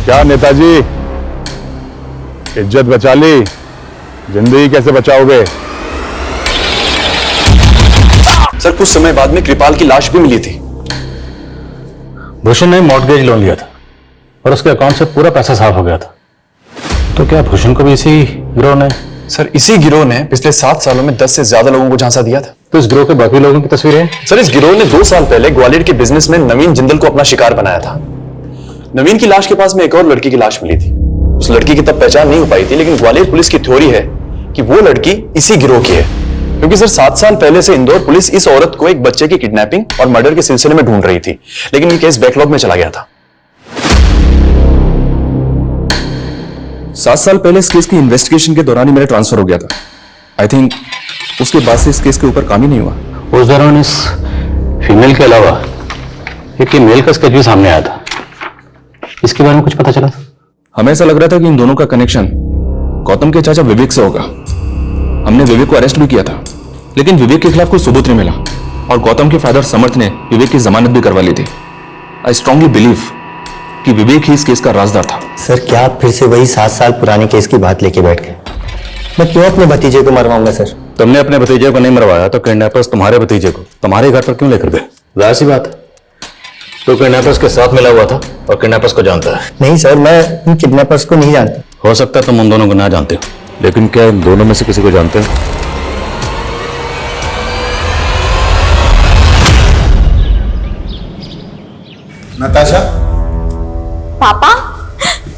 क्या नेताजी, इज्जत बचा ली, जिंदगी कैसे बचाओगे? सर कुछ समय बाद में कृपाल की लाश भी मिली थी। भूषण ने मॉर्टगेज लोन लिया था और उसके अकाउंट से पूरा पैसा साफ हो गया था। तो क्या भूषण को भी इसी गिरोह ने? सर इसी गिरोह ने पिछले 7 सालों में 10 से ज्यादा लोगों को झांसा दिया था। तो इस गिरोह के बाकी लोगों की तस्वीरें हैं? सर इस गिरोह ने 2 साल पहले ग्वालियर के बिजनेसमैन नवीन जिंदल को अपना शिकार बनाया था। नवीन की लाश के पास में एक और लड़की की लाश मिली थी। उस लड़की की तब पहचान नहीं हो पाई थी, लेकिन ग्वालियर पुलिस की थ्योरी है कि वो लड़की इसी गिरोह की है, क्योंकि सर 7 साल पहले से इंदौर पुलिस इस औरत को एक बच्चे की किडनैपिंग और मर्डर के सिलसिले में ढूंढ रही थी, लेकिन ये केस बैकलॉग में चला गया था। 7 साल पहले इस केस की इन्वेस्टिगेशन के दौरान ही मेरा ट्रांसफर हो गया था। आई थिंक उसके बाद से इस केस के ऊपर काम ही नहीं हुआ। उस दौरान इस फीमेल के अलावा एक मेल का स्केच भी सामने आया था। इसके बारे में कुछ पता चला? हमें ऐसा लग रहा था कि इन दोनों का कनेक्शन गौतम के चाचा विवेक से होगा। हमने विवेक को अरेस्ट भी किया था, लेकिन विवेक के खिलाफ कोई सबूत नहीं मिला और गौतम के फादर समर्थ ने विवेक की जमानत भी करवा ली थी। आई स्ट्रांगली बिलीव कि विवेक ही इस केस का राजदार था। सर क्या आप फिर से वही 7 साल पुराने केस की बात लेके बैठ गए? मैं क्यों अपने भतीजे को मरवाऊंगा सर? तुमने अपने भतीजे को नहीं मरवाया तो किडनैपर्स तुम्हारे भतीजे को तुम्हारे घर पर क्यों लेकर गए? जाहिर सी बात है, तो किडनैपर्स के साथ मिला हुआ था और किडनैपर्स को जानता है। नहीं सर, मैं इन किडनैपर्स को नहीं जानता। हो सकता है तुम उन दोनों को ना जानते हो, लेकिन क्या इन दोनों में से किसी को जानते हो? नताशा, पापा,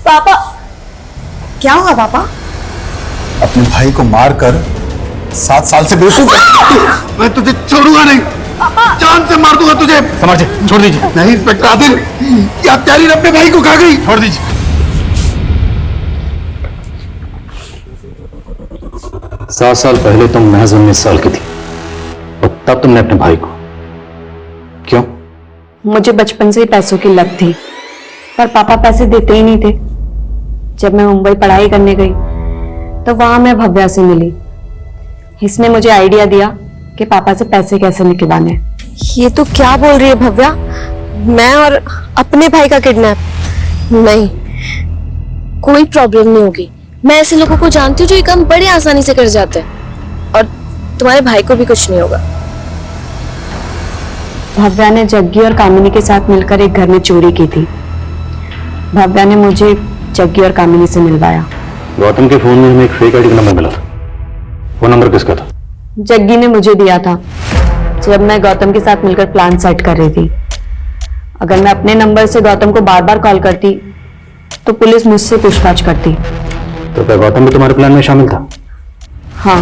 पापा, क्या हुआ पापा? अपने भाई को मारकर 7 साल से बेवकूफ। मैं तुझे छोड़ूंगा नहीं, जान से मार दूंगा तुझे। समझे, छोड़ दीजिए। नहीं इंस्पेक्टर आदिल, ये हत्यारी ने अपने भाई को खा गई। छोड़ दीजिए। 7 साल पहले तुम महज 19 साल की थी और तब तुमने अपने भाई को क्यों? मुझे बचपन से ही पैसों की लत थी, पर पापा पैसे देते ही नहीं थे। जब मैं मुंबई पढ़ाई करने गई तो वहां मैं भव्या से मिली। इसने मुझे आइडिया दिया कि पापा से पैसे कैसे निकलवाने। ये तो क्या बोल रही है भव्या? मैं और अपने भाई का किडनैप? नहीं, कोई प्रॉब्लम नहीं होगी। मैं ऐसे लोगों को जानती हूँ जो ये काम बड़े आसानी से कर जाते हैं, और तुम्हारे भाई को भी कुछ नहीं होगा। भव्या ने जग्गी और कामिनी के साथ मिलकर एक घर में चोरी की थी। भव्या ने मुझे जग्गी और कामिनी से मिलवाया। गौतम के फोन में हमें एक फेक आईडी का नंबर मिला था। वो नंबर किसका था? जग्गी ने मुझे दिया था जब मैं गौतम के साथ मिलकर प्लान सेट कर रही थी। अगर मैं अपने नंबर से गौतम को बार बार कॉल करती तो पुलिस मुझसे पूछताछ करती। तो क्या गौतम भी तुम्हारे प्लान में शामिल था? हाँ,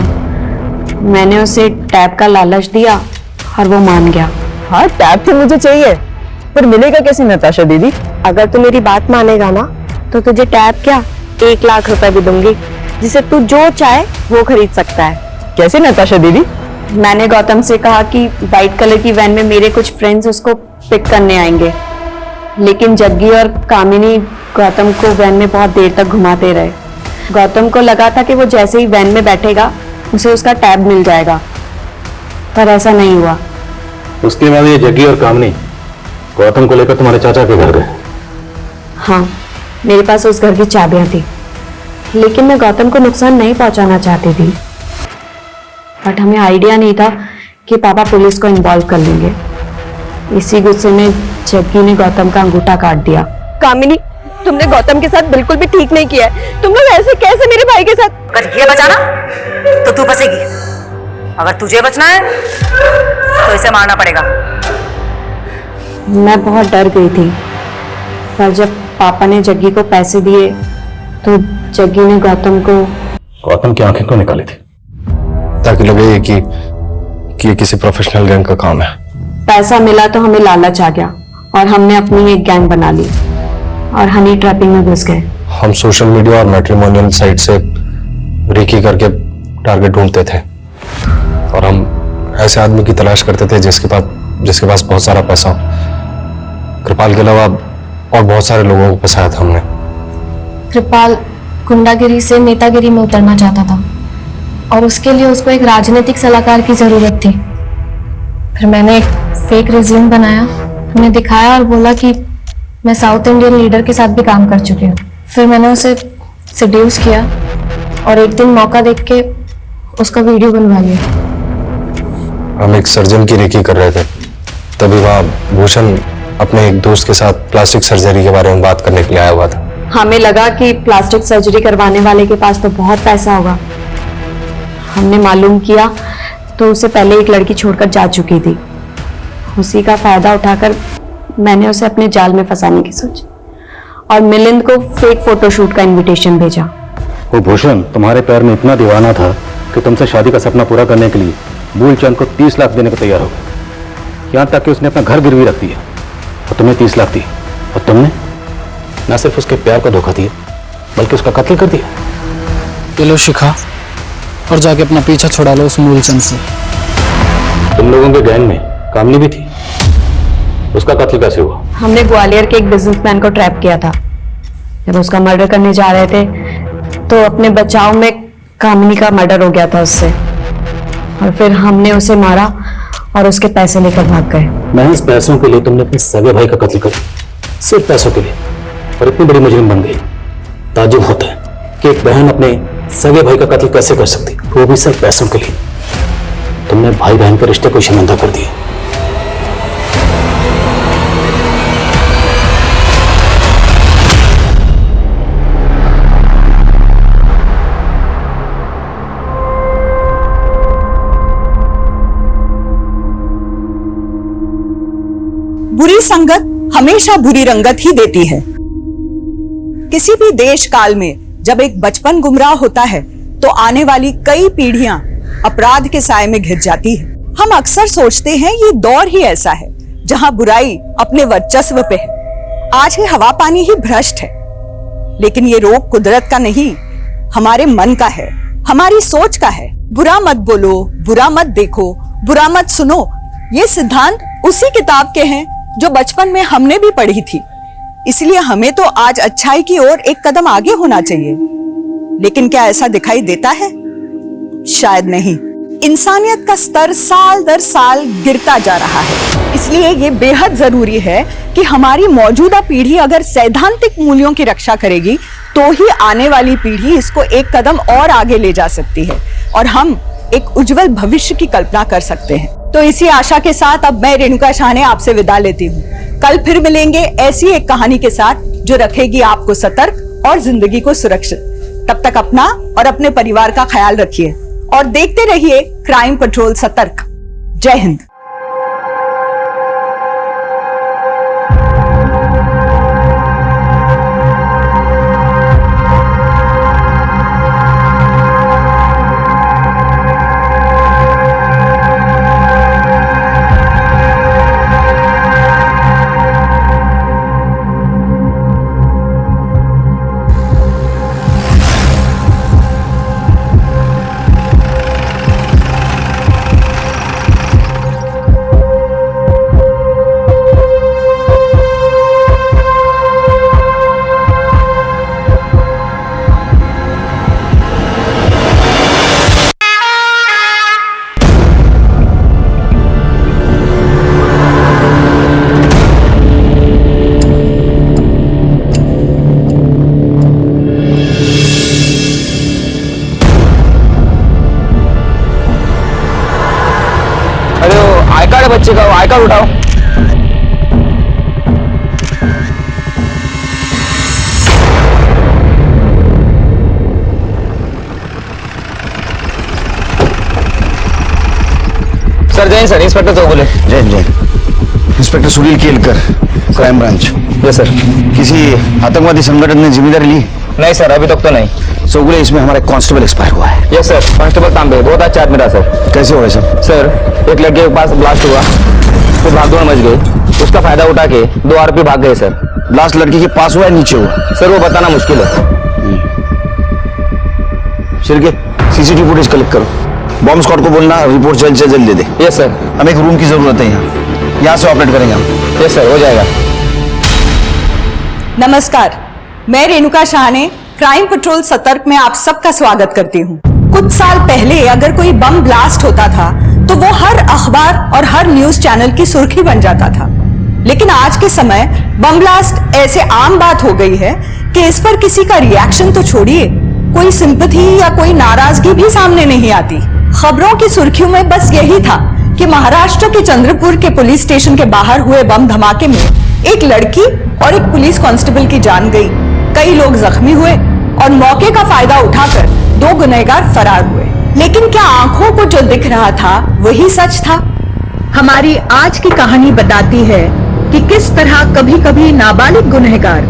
मैंने उसे टैब का लालच दिया और वो मान गया। हाँ, टैब तो मुझे चाहिए, पर मिलेगा कैसे नताशा दीदी? अगर तू मेरी बात मानेगा ना तो तुझे टैब क्या 1 लाख रुपए भी दूंगी, जिसे तू जो चाहे वो खरीद सकता है। कैसे नताशा दीदी? मैंने गौतम से कहा कि व्हाइट कलर की वैन में मेरे कुछ फ्रेंड्स उसको पिक करने आएंगे, लेकिन जग्गी और कामिनी गौतम को वैन में बहुत देर तक घुमाते रहे। गौतम को लगा था कि वो जैसे ही वैन में बैठेगा उसे उसका टैब मिल जाएगा, पर ऐसा नहीं हुआ। उसके बाद ये जग्गी और कामिनी गौतम को लेकर तुम्हारे चाचा के घर गए? हाँ, मेरे पास उस घर की चाबियां थी, लेकिन मैं गौतम को नुकसान नहीं पहुंचाना चाहती थी। बट हमें आइडिया नहीं था कि पापा पुलिस को इन्वॉल्व कर लेंगे। इसी गुस्से में जग्गी ने गौतम का अंगूठा काट दिया। कामिनी, तुमने गौतम के साथ बिल्कुल भी ठीक नहीं किया है। तुम लोग ऐसे कैसे मेरे भाई के साथ? अगर ये बचाना तो तू बचेगी, अगर तुझे बचना है तो इसे मारना पड़ेगा। मैं बहुत डर गई थी, पर जब पापा ने जग्गी को पैसे दिए तो जग्गी ने गौतम की आंखें क्यों निकाली थी? ताकि लगे कि ये किसी प्रोफेशनल गैंग का काम है। पैसा मिला तो हमें लालच आ गया और हमने अपनी एक गैंग बना ली और हनी ट्रैपिंग में घुस गए। हम सोशल मीडिया और मैट्रिमोनियल साइट से रेकी करके टारगेट ढूंढते थे और हम ऐसे आदमी की तलाश करते थे जिसके पास बहुत सारा पैसा हो। कृपाल के अलावा और बहुत सारे लोगों को फंसाया था हमने। कृपाल गुंडागिरी से नेतागिरी में उतरना चाहता था और उसके लिए उसको एक राजनीतिक सलाहकार की जरूरत थी। फिर मैंने एक फेक रिज्यूम बनाया, उन्हें दिखाया और बोला कि मैं साउथ इंडियन लीडर के साथ भी काम कर चुकी हूँ। फिर मैंने उसे सेड्यूस किया और एक दिन मौका देख के उसका वीडियो बनवा लिया। हम एक सर्जन की रेकी कर रहे थे, तभी वहाँ भूषण अपने एक दोस्त के साथ प्लास्टिक सर्जरी के बारे में बात करने के लिए आया हुआ था। हमें लगा कि प्लास्टिक सर्जरी करवाने वाले के पास तो बहुत पैसा होगा। हमने मालूम किया तो उसे पहले एक लड़की छोड़कर जा चुकी थी। उसी का फायदा उठाकर मैंने उसे अपने जाल में फंसाने की सोची और मिलिंद को फेक फोटोशूट का इनविटेशन भेजा। वो भूषण तुम्हारे प्यार में इतना दीवाना था कि तुमसे शादी का सपना पूरा करने के लिए मूलचंद को 30 लाख देने को तैयार हो गया। यहाँ तक कि उसने अपना घर गिरवी रख दिया और तुम्हें 30 लाख दिए, और तुमने न सिर्फ उसके प्यार का धोखा दिया बल्कि उसका कत्ल कर दिया। ये लो शिखा, और जाके अपना पीछा छुड़ा लो उस मूलचंद से। तुम लोगों के गैंग में कामनी भी थी, उसका कत्ल कैसे हुआ? हमने ग्वालियर के एक बिजनेसमैन को ट्रैप किया था। जब उसका मर्डर करने जा रहे थे तो अपने बचाव में कामिनी का मर्डर हो गया था उससे, और फिर हमने उसे मारा और उसके पैसे लेकर भाग गए। महज पैसों के लिए तुमने अपने सगे भाई का कत्ल कर, सिर्फ पैसों के लिए, और इतनी बड़ी मुजरिम बन गई। ताज्जुब होता है कि एक बहन अपने सगे भाई का कत्ल कैसे कर सकती, वो भी सिर्फ पैसों के लिए। तुमने भाई बहन के रिश्ते को शर्मिंदा कर दिया। बुरी संगत हमेशा बुरी रंगत ही देती है। किसी भी देश काल में जब एक बचपन गुमराह होता है तो आने वाली कई पीढ़ियां अपराध के साए में घिर जाती है। हम अक्सर सोचते हैं ये दौर ही ऐसा है जहां बुराई अपने वर्चस्व पे है। आज ये हवा पानी ही भ्रष्ट है, लेकिन ये रोग कुदरत का नहीं, हमारे मन का है, हमारी सोच का है। बुरा मत बोलो, बुरा मत देखो, बुरा मत सुनो, ये सिद्धांत उसी किताब के हैं जो बचपन में हमने भी पढ़ी थी। इसलिए हमें तो आज अच्छाई की ओर एक कदम आगे होना चाहिए। लेकिन क्या ऐसा दिखाई देता है? शायद नहीं। इंसानियत का स्तर साल दर साल गिरता जा रहा है। इसलिए ये बेहद जरूरी है कि हमारी मौजूदा पीढ़ी अगर सैद्धांतिक मूल्यों की रक्षा करेगी तो ही आने वाली पीढ़ी इसको एक कदम और आगे ले जा सकती है और हम एक उज्जवल भविष्य की कल्पना कर सकते हैं। तो इसी आशा के साथ अब मैं रेणुका शाहने आपसे विदा लेती हूँ। कल फिर मिलेंगे ऐसी एक कहानी के साथ जो रखेगी आपको सतर्क और जिंदगी को सुरक्षित। तब तक अपना और अपने परिवार का ख्याल रखिए और देखते रहिए क्राइम पेट्रोल सतर्क। जय हिंद। बच्चे का आई कार्ड उठाओ। सर जैन सर, इंस्पेक्टर तो बोले। Jain Jain, inspector Sunil Kelkar, crime branch. Yes sir. किसी आतंकवादी संगठन ने जिम्मेदारी ली? नहीं सर, अभी तक तो नहीं। सोगुले, इसमें हमारा कांस्टेबल एक्सपायर हुआ है। यस सर, कांस्टेबल तांबे बहुत अच्छा आदमी था सर। कैसे हुआ सब? सर एक लड़के के पास ब्लास्ट हुआ, फिर भागदौड़ मच गई, उसका फायदा उठा के 2 आरोपी भाग गए सर। ब्लास्ट लड़की के पास हुआ है नीचे हुआ? सर वो बताना मुश्किल है। शिरके, सीसीटीवी फुटेज कलेक्ट करो। बॉम्ब स्क्वाड को बोलना रिपोर्ट जल्द से जल्द दे दे। Yes sir. हमें एक रूम की जरूरत है यहाँ से ऑपरेट करेंगे हम। यस सर, हो जाएगा। नमस्कार, मैं रेणुका शाहने क्राइम पेट्रोल सतर्क में आप सबका स्वागत करती हूँ। कुछ साल पहले अगर कोई बम ब्लास्ट होता था तो वो हर अखबार और हर न्यूज चैनल की सुर्खी बन जाता था। लेकिन आज के समय बम ब्लास्ट ऐसे आम बात हो गई है कि इस पर किसी का रिएक्शन तो छोड़िए, कोई सिंपैथी या कोई नाराजगी भी सामने नहीं आती। खबरों की सुर्खियों में बस यही था कि महाराष्ट्र के चंद्रपुर के पुलिस स्टेशन के बाहर हुए बम धमाके में एक लड़की और एक पुलिस कांस्टेबल की जान गई, कई लोग जख्मी हुए और मौके का फायदा उठाकर 2 गुनहगार फरार हुए। लेकिन क्या आंखों को जो दिख रहा था वही सच था? हमारी आज की कहानी बताती है कि किस तरह कभी कभी नाबालिग गुनहगार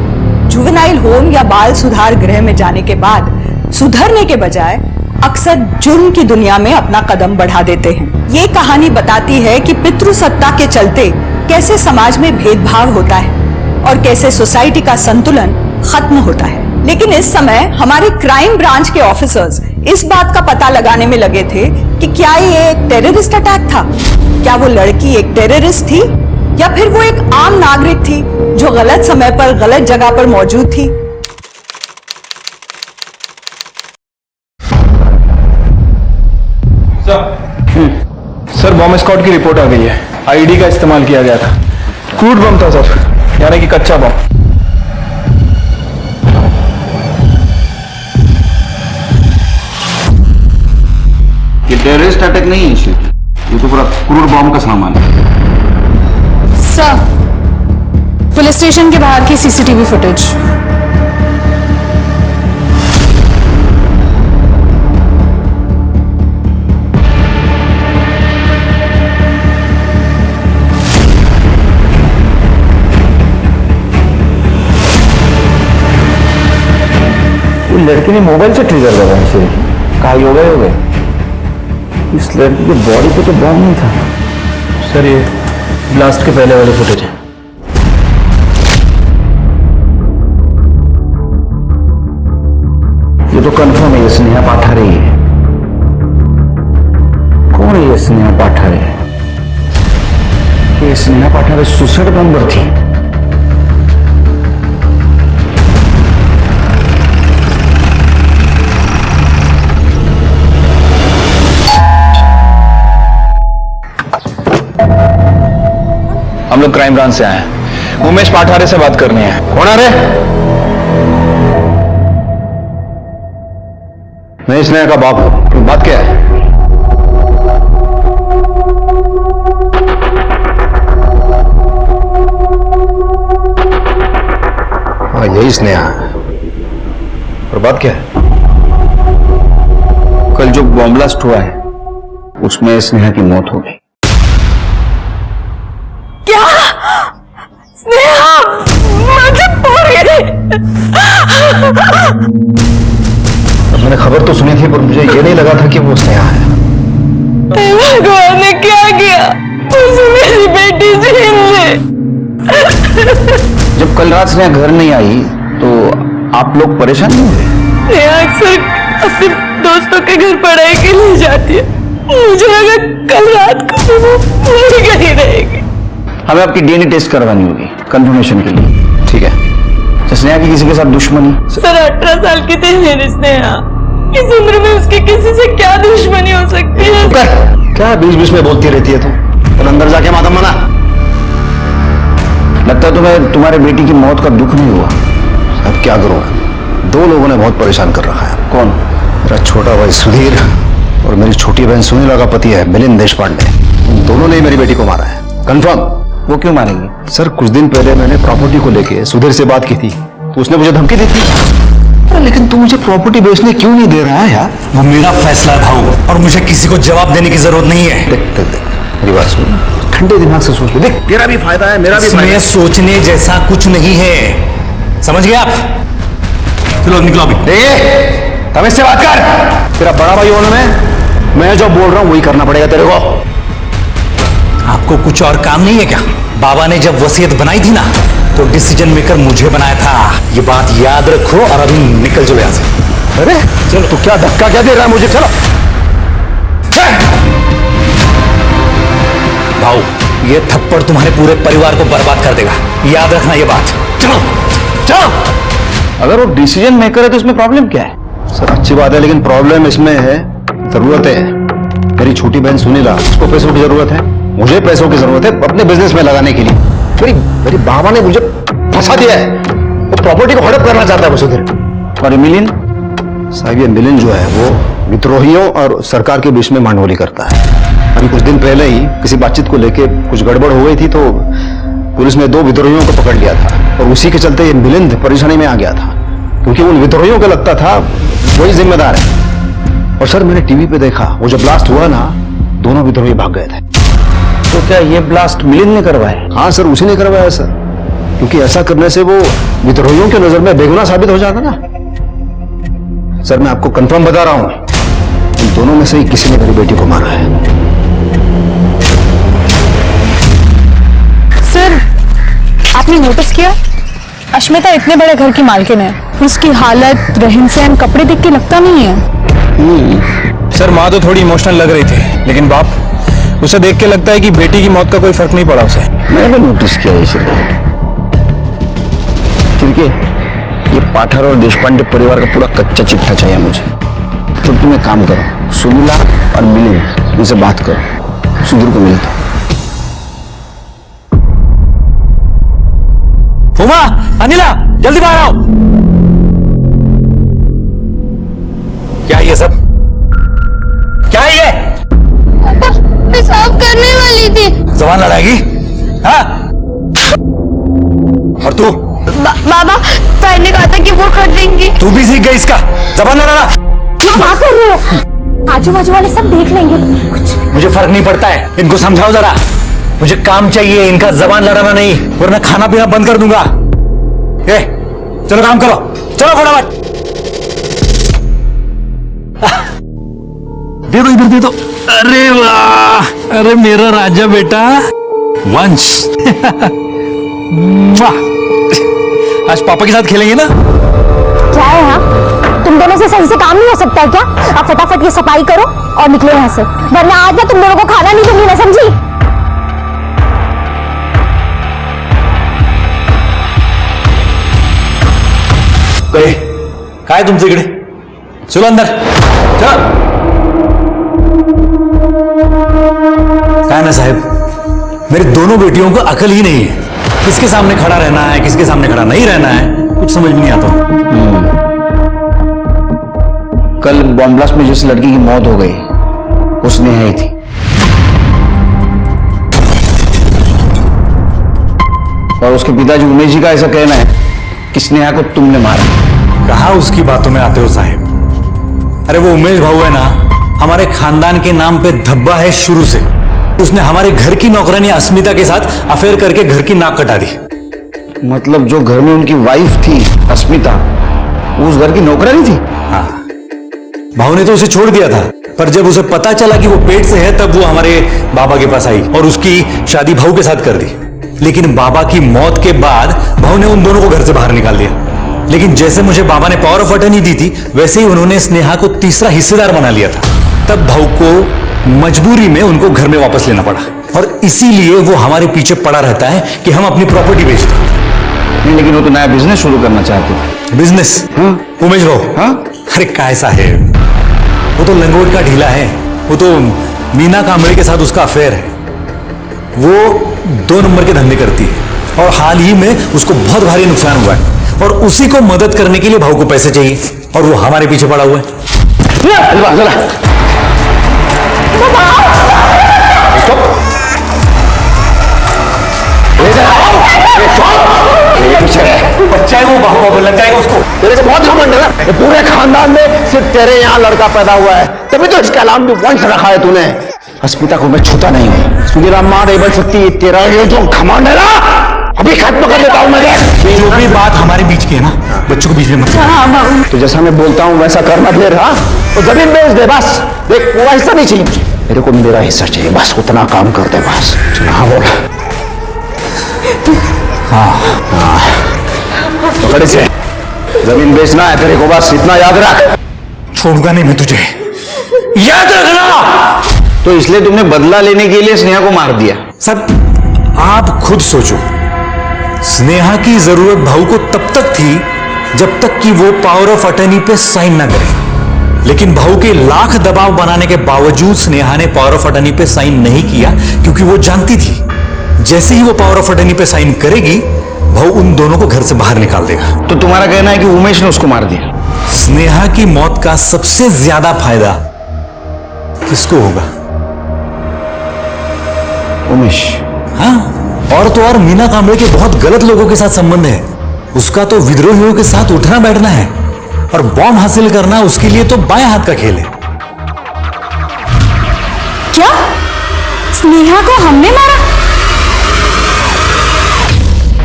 जुवेनाइल होम या बाल सुधार गृह में जाने के बाद सुधरने के बजाय अक्सर जुर्म की दुनिया में अपना कदम बढ़ा देते हैं। ये कहानी बताती है कि पितृसत्ता के चलते कैसे समाज में भेदभाव होता है और कैसे सोसाइटी का संतुलन खत्म होता है। लेकिन इस समय हमारे क्राइम ब्रांच के ऑफिसर्स इस बात का पता लगाने में लगे थे कि क्या ये एक टेररिस्ट अटैक था, क्या वो लड़की एक टेररिस्ट थी या फिर वो एक आम नागरिक थी जो गलत समय पर गलत जगह पर मौजूद थी। सर बॉम्ब स्क्वाड की रिपोर्ट आ गई है। आईडी का इस्तेमाल किया गया था। क्रूड बम था सर, यानी कि कच्चा बम। ये टेररिस्ट अटैक नहीं है शिव, ये तो पूरा क्रूड बम का सामान है। सर, पुलिस स्टेशन के बाहर की सीसीटीवी फुटेज। लड़की ने मोबाइल से ट्रिगर लगा इसे, कहा हो गए। इस लड़की की बॉडी पे तो बम नहीं था। सर ये ब्लास्ट के पहले वाले फुटेज है। ये तो कंफर्म है, ये स्नेहा पाठारे ही है। कौन है ये स्नेहा पाठारे? ये स्नेहा पाठारे सुसाइड बॉम्बर थी। हम लोग क्राइम ब्रांच से आए हैं, उमेश पाठारे से बात करनी है। कौन आ रहे? मैं स्नेहा का बाप हूं। बात क्या है? हाँ यही स्नेहा है। और बात क्या है? कल जो बॉम्ब ब्लास्ट हुआ है उसमें स्नेहा की मौत हो गई। क्या? स्नेहा मुझे मैंने खबर तो सुनी थी पर मुझे ये नहीं लगा था कि वो स्नेहा है। भगवान ने क्या किया? उसे मेरी बेटी छीन ली। जब कल रात स्नेहा घर नहीं आई तो आप लोग परेशान नहीं हुए? स्नेहा अक्सर अपने दोस्तों के घर पढ़ाई के लिए जाती है। मुझे लगा कल रात को वो मर गई रहेगी। हमें आपकी डीएनए टेस्ट करवानी होगी कंफर्मेशन के लिए। ठीक है। स्नेहा की किसी के साथ दुश्मनी? सर 18 साल की थी मेरी स्नेहा। इस उम्र में उसकी किसी से क्या दुश्मनी हो सकती है? क्या बीच-बीच में बोलती रहती है तू? तो अंदर जाके मातम मना। लगता है तुम्हें तुम्हारे बेटी की मौत का दुख नहीं हुआ। अब क्या करूं? 2 लोगों ने बहुत परेशान कर रखा है। कौन? मेरा छोटा भाई सुधीर और मेरी छोटी बहन सुनीला का पति है मिलिंद देशपांडे। उन दोनों ने मेरी बेटी को मारा है। कंफर्म? वो क्यों मारेंगे? सर कुछ दिन पहले मैंने प्रॉपर्टी को लेके सुधीर से बात की थी तो उसने मुझे धमकी दी थी। लेकिन तू मुझे प्रॉपर्टी बेचने क्यों नहीं दे रहा है यार? वो मेरा फैसला है भाऊ, और मुझे किसी को जवाब देने की जरूरत नहीं है। देख मेरी बात सुन, ठंडे दिमाग से सोच ले। देख तेरा भी फायदा है, मेरा भी फायदा है। इसमें सोचने जैसा कुछ नहीं है, समझ गए आप? चलो निकलो अभी। तब इससे बात कर। तेरा बड़ा भाई होने में मैं जो बोल रहा हूँ वही करना पड़ेगा तेरे को। आपको कुछ और काम नहीं है क्या? बाबा ने जब वसीयत बनाई थी ना तो डिसीजन मेकर मुझे बनाया था। ये बात याद रखो और अभी निकल जाओ यहाँ से। अरे चलो, तू क्या धक्का क्या दे रहा है मुझे? चलो भाऊ, ये थप्पड़ तुम्हारे पूरे परिवार को बर्बाद कर देगा, याद रखना ये बात। चलो चलो। अगर वो डिसीजन मेकर है तो इसमें प्रॉब्लम क्या है? सर अच्छी बात है, लेकिन प्रॉब्लम इसमें है जरूरत है। मेरी छोटी बहन सुनीला, उसको पैसों की जरूरत है, मुझे पैसों की जरूरत है अपने बिजनेस में लगाने के लिए। मेरी बाबा ने मुझे फंसा दिया है। वो प्रॉपर्टी को हड़प करना चाहता है वसुधर। और मिलिन साहब, ये मिलिन जो है वो विद्रोहियों और सरकार के बीच में मांडोली करता है। अभी कुछ दिन पहले ही किसी बातचीत को लेके कुछ गड़बड़ हो गई थी, तो पुलिस ने 2 विद्रोहियों को पकड़ लिया था और उसी के चलते ये मिलिंद परेशानी में आ गया था, क्योंकि उन विद्रोहियों को लगता था वही जिम्मेदार है। और सर, मैंने टीवी पे देखा, वो जब ब्लास्ट हुआ ना, दोनों विद्रोही भाग गए थे। तो क्या ये ब्लास्ट मिलिंद ने करवाया? हाँ सर, उसी ने करवाया सर, क्योंकि ऐसा करने से वो विद्रोहियों की नजर में बेगुनाह साबित हो जाता ना। सर, मैं आपको कंफर्म बता रहा हूं, इन दोनों में से ही किसी ने मेरी बेटी को मारा है। सर, आपने नोटिस किया, अश्मिता इतने बड़े घर की मालकिन है, उसकी हालत, रहन सहन, कपड़े देख के लगता नहीं है। सर, माँ तो थोड़ी इमोशनल लग रही थी, लेकिन बाप, उसे देख के लगता है कि बेटी की मौत का कोई फर्क नहीं पड़ा उसे। मैंने नोटिस किया ये चिरके, ये पाठर और देशपांडे परिवार का पूरा कच्चा चिट्ठा चाहिए मुझे। तो तुम एक काम करो, सुनीला और मिलिंद, इनसे बात करो, सुधीर को मिलता। उमा, अनिला, जल्दी बाहर आओ। क्या ये सब? क्या है ये? पापा, मैं साफ करने वाली थी। जबान लड़ाएगी? हाँ? और तू? बाबा, भाई ने कहा था कि वो कर देंगे। तू भी सीख गई इसका? जबान लड़ाना? क्या कर रहे हो? आजू बाजू वाले सब देख लेंगे। कुछ मुझे फर्क नहीं पड़ता है, इनको समझाओ जरा। मुझे काम चाहिए, इनका जबान लड़ाना नहीं, वरना खाना पीना बंद कर दूंगा। ए, चलो काम करो, चलो फटाफट। दे दो, इधर दे दो। अरे वाह, अरे मेरा राजा बेटा वंश। आज पापा के साथ खेलेंगे ना? क्या है? हाँ, तुम दोनों से सही से काम नहीं हो सकता है क्या? अब फटाफट ये सफाई करो और निकलो यहाँ से, वरना आज मैं तुम दोनों को खाना नहीं दूंगी, ना समझी? काय तुमचे इकडे? चलो अंदर, चलो। काय ना साहब, मेरी दोनों बेटियों को अकल ही नहीं है, किसके सामने खड़ा रहना है, किसके सामने खड़ा नहीं रहना है, कुछ समझ में नहीं आता। कल बॉम्ब ब्लास्ट में जिस लड़की की मौत हो गई, उसने आई थी। और उसके पिताजी उमेश जी का ऐसा कहना है कि स्नेहा को तुमने मारा। कहा उसकी बातों में आते हो साहब? अरे वो उमेश भाऊ है ना, हमारे खानदान के नाम पे धब्बा है शुरू से। उसने हमारे घर की नौकरानी अस्मिता के साथ अफेयर करके घर की नाक कटा दी। मतलब जो घर में उनकी वाइफ थी अस्मिता, वो उस घर की नौकरानी थी? हाँ, भाऊ ने तो उसे छोड़ दिया था, पर जब उसे पता चला कि वो पेट से है, तब वो हमारे बाबा के पास आई और उसकी शादी भाऊ के साथ कर दी। लेकिन बाबा की मौत के बाद भाऊ ने उन दोनों को घर से बाहर निकाल दिया। लेकिन जैसे मुझे बाबा ने पावर ऑफ अटर्नी दी थी, वैसे ही उन्होंने स्नेहा को तीसरा हिस्सेदार बना लिया था। तब भाऊ को मजबूरी में उनको घर में वापस लेना पड़ा, और इसीलिए वो हमारे पीछे पड़ा रहता है कि हम अपनी प्रॉपर्टी बेच दें। नहीं, लेकिन वो तो नया बिजनेस शुरू करना चाहते थे। बिजनेस? उमेश भाऊ? हाँ? अरे काय साहेब, वो तो लंगोट का ढीला है, वो तो मीना कांबळे के साथ उसका अफेयर है। वो 2 नंबर के धंधे करती है, और हाल ही में उसको बहुत भारी नुकसान हुआ है, और उसी को मदद करने के लिए भाऊ को पैसे चाहिए, और वो हमारे पीछे पड़ा हुआ है। बच्चा है वो, बाबू लग जाएगा उसको। तेरे से बहुत घमंड है ना, पूरे खानदान में सिर्फ तेरे यहाँ लड़का पैदा हुआ है, तभी तो इसका नाम भी वंश रखा है तूने। अस्मिता को मैं छूता नहीं हूँ। सुनीला माँ नहीं बन सकती, तेरा ये जो घमंड है ना, अभी खत्म कर देता हूँ मैं। जो भी बात हमारे बीच की है ना, बच्चों को बीच में मत। तो जैसा मैं बोलता हूँ वैसा करना फिर। हाँ, तो जमीन बेच दे बस, देख पूरा हिस्सा नहीं चाहिए मुझे, मेरे को मेरा हिस्सा चाहिए, बस उतना काम कर दे बस। हाँ बोला। हाँ, पकड़ से जमीन बेचना है तेरे को, बस इतना याद रख। छोड़ूंगा नहीं मैं तुझे, याद रखना। तो इसलिए तुमने बदला लेने के लिए स्नेहा को मार दिया? सब आप खुद सोचो, स्नेहा की जरूरत भाऊ को तब तक थी जब तक कि वो पावर ऑफ अटर्नी पे साइन ना करे। लेकिन भाऊ के लाख दबाव बनाने के बावजूद स्नेहा ने पावर ऑफ अटर्नी पे साइन नहीं किया, क्योंकि वो जानती थी जैसे ही वो पावर ऑफ अटर्नी पे साइन करेगी, भाऊ उन दोनों को घर से बाहर निकाल देगा। तो तुम्हारा कहना है कि उमेश ने उसको मार दिया? स्नेहा की मौत का सबसे ज्यादा फायदा किसको होगा? उमेश। हाँ, और तो और मीना कांबळे के बहुत गलत लोगों के साथ संबंध है। उसका तो विद्रोहियों के साथ उठना बैठना है, और बॉम्ब हासिल करना उसके लिए तो बाएं हाथ का खेल है। क्या स्नेहा को हमने मारा?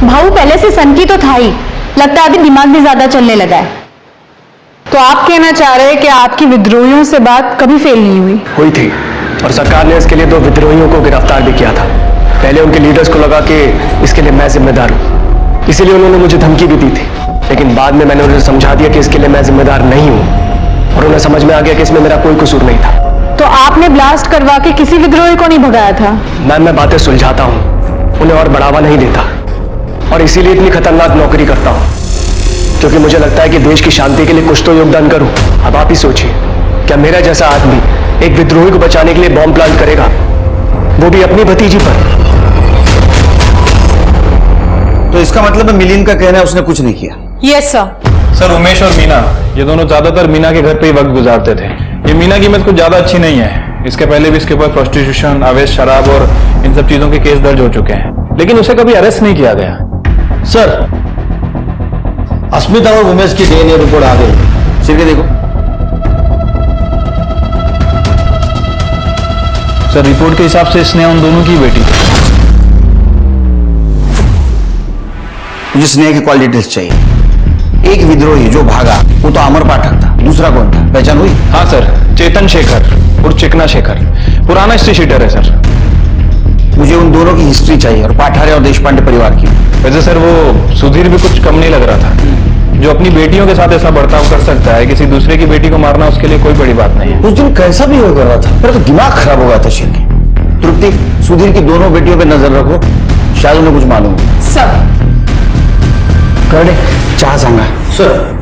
भाऊ पहले से सनकी तो था ही, लगता है अभी दिमाग भी ज्यादा चलने लगा है। तो आप कहना चाह रहे हैं कि आपकी विद्रोहियों से बात कभी फेल नहीं हुई? हुई थी, और सरकार ने इसके लिए 2 विद्रोहियों को गिरफ्तार भी किया था। पहले उनके लीडर्स को लगा कि इसके लिए मैं जिम्मेदार हूं, इसीलिए उन्होंने मुझे धमकी भी दी थी। लेकिन बाद में मैंने उन्हें समझा दिया कि इसके लिए मैं जिम्मेदार नहीं हूं, और उन्हें समझ में आ गया कि इसमें मेरा कोई कसूर नहीं था। तो आपने ब्लास्ट करवा के किसी विद्रोही को नहीं भगाया था? मैम, मैं बातें सुलझाता हूं, उन्हें और बढ़ावा नहीं देता, और इसीलिए इतनी खतरनाक नौकरी करता हूं, क्योंकि मुझे लगता है कि देश की शांति के लिए कुछ तो योगदान करूं। अब आप ही सोचिए, क्या मेरा जैसा आदमी एक विद्रोही को बचाने के लिए बॉम्ब प्लांट करेगा, वो भी अपनी भतीजी पर? तो इसका मतलब है मिलिंद का कहना है उसने कुछ नहीं किया? Yes sir. सर, उमेश और मीना ये दोनों ज्यादातर मीना के घर पे ही वक्त गुजारते थे। ये मीना की इमेज कुछ ज्यादा अच्छी नहीं है। इसके पहले भी इसके ऊपर प्रोस्टिट्यूशन, अवैध शराब और इन सब चीजों के केस दर्ज हो चुके हैं, लेकिन उसे कभी अरेस्ट नहीं किया गया। सर, अस्मिता और उमेश की डीएनए रिपोर्ट आ गई, सिर के देखो। सर, रिपोर्ट के हिसाब से स्नेहा उन दोनों की बेटी। मुझे स्नेहा की कॉल डिटेल्स चाहिए। एक विद्रोही जो भागा वो तो अमर पाठक था, दूसरा कौन था, पहचान हुई? हाँ सर, चेतन शेखर और चिकना शेखर, पुराना हिस्ट्री शीटर है सर। मुझे उन दोनों की हिस्ट्री चाहिए, और पाठारे और देशपांडे परिवार की। वैसे सर, वो सुधीर भी कुछ कम नहीं लग रहा था। जो अपनी बेटियों के साथ ऐसा बर्ताव कर सकता है, किसी दूसरे की बेटी को मारना उसके लिए कोई बड़ी बात नहीं है। उस दिन कैसा भी हो कर रहा था, मेरा तो दिमाग खराब हो गया था शेर के। तृप्ति, सुधीर की दोनों बेटियों पे नजर रखो, शायद उन्हें कुछ मालूम हो। सब कर दे, चाह सांगा सर।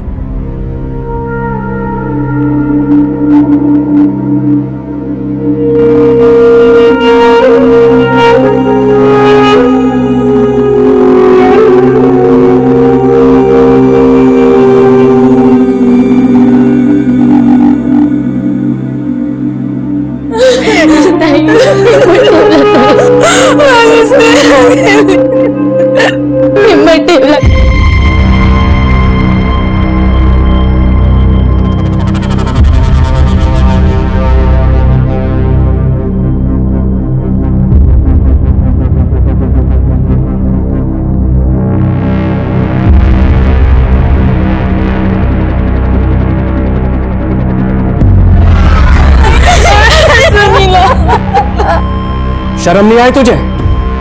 शर्म नहीं आई तुझे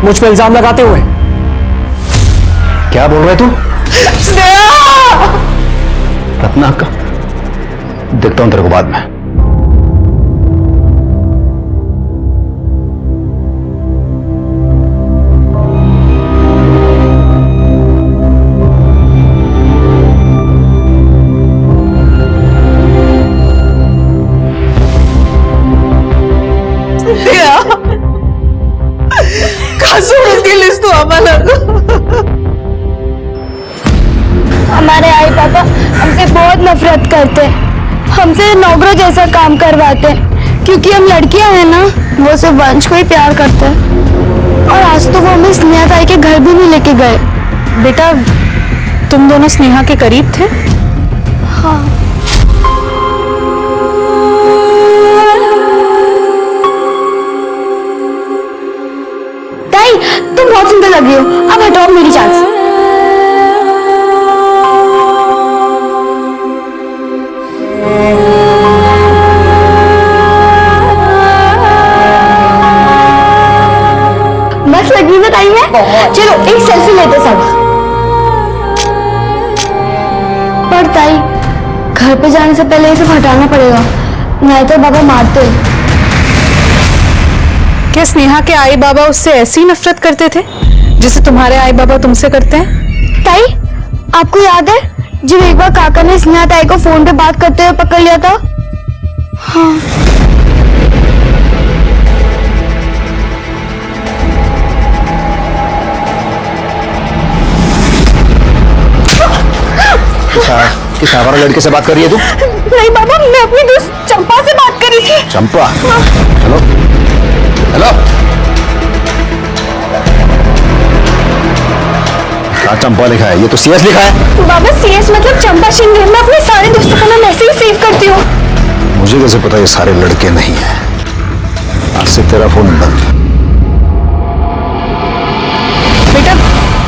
मुझ पे इल्जाम लगाते हुए? क्या बोल रहे तू? रत्ना का देखता हूं तेरे को बाद में। हमारे आई पापा हमसे बहुत नफरत करते, हमसे नौकरों जैसा काम करवाते, क्योंकि हम लड़कियां हैं ना, वो सिर्फ वंश को ही प्यार करते हैं। और आज तो वो हमें स्नेहा ताई के घर भी नहीं लेके गए। बेटा, तुम दोनों स्नेहा के करीब थे? हाँ। ताई, तुम बहुत सुंदर लग रही हो, अब हटाओ मेरी जान से। बस लगी ना ताई में? चलो एक सेल्फी लेते सब। पर ताई, घर पे जाने से पहले ये सब हटाना पड़ेगा, नहीं तो बाबा मारते। क्या स्नेहा के आई बाबा उससे ऐसी नफरत करते थे जिसे तुम्हारे आई बाबा तुमसे करते हैं? ताई, आपको याद है जब एक बार काका ने स्नेहा ताई को फोन पे बात करते हुए पकड़ लिया था? हाँ। किस आवारा लड़के से बात कर रही है तू? नहीं बाबा, मैं अपनी दोस्त चंपा से बात करी थी। चंपा? हेलो हेलो, क्या चंपा लिखा है? ये तो सीएस लिखा है। बाबा सीएस मतलब चंपा शिंदे। मैं अपने सारे दोस्तों का नाम ऐसे ही सेव करती हूँ। मुझे कैसे पता ये सारे लड़के नहीं है? आज से तेरा फोन बंद। बेटा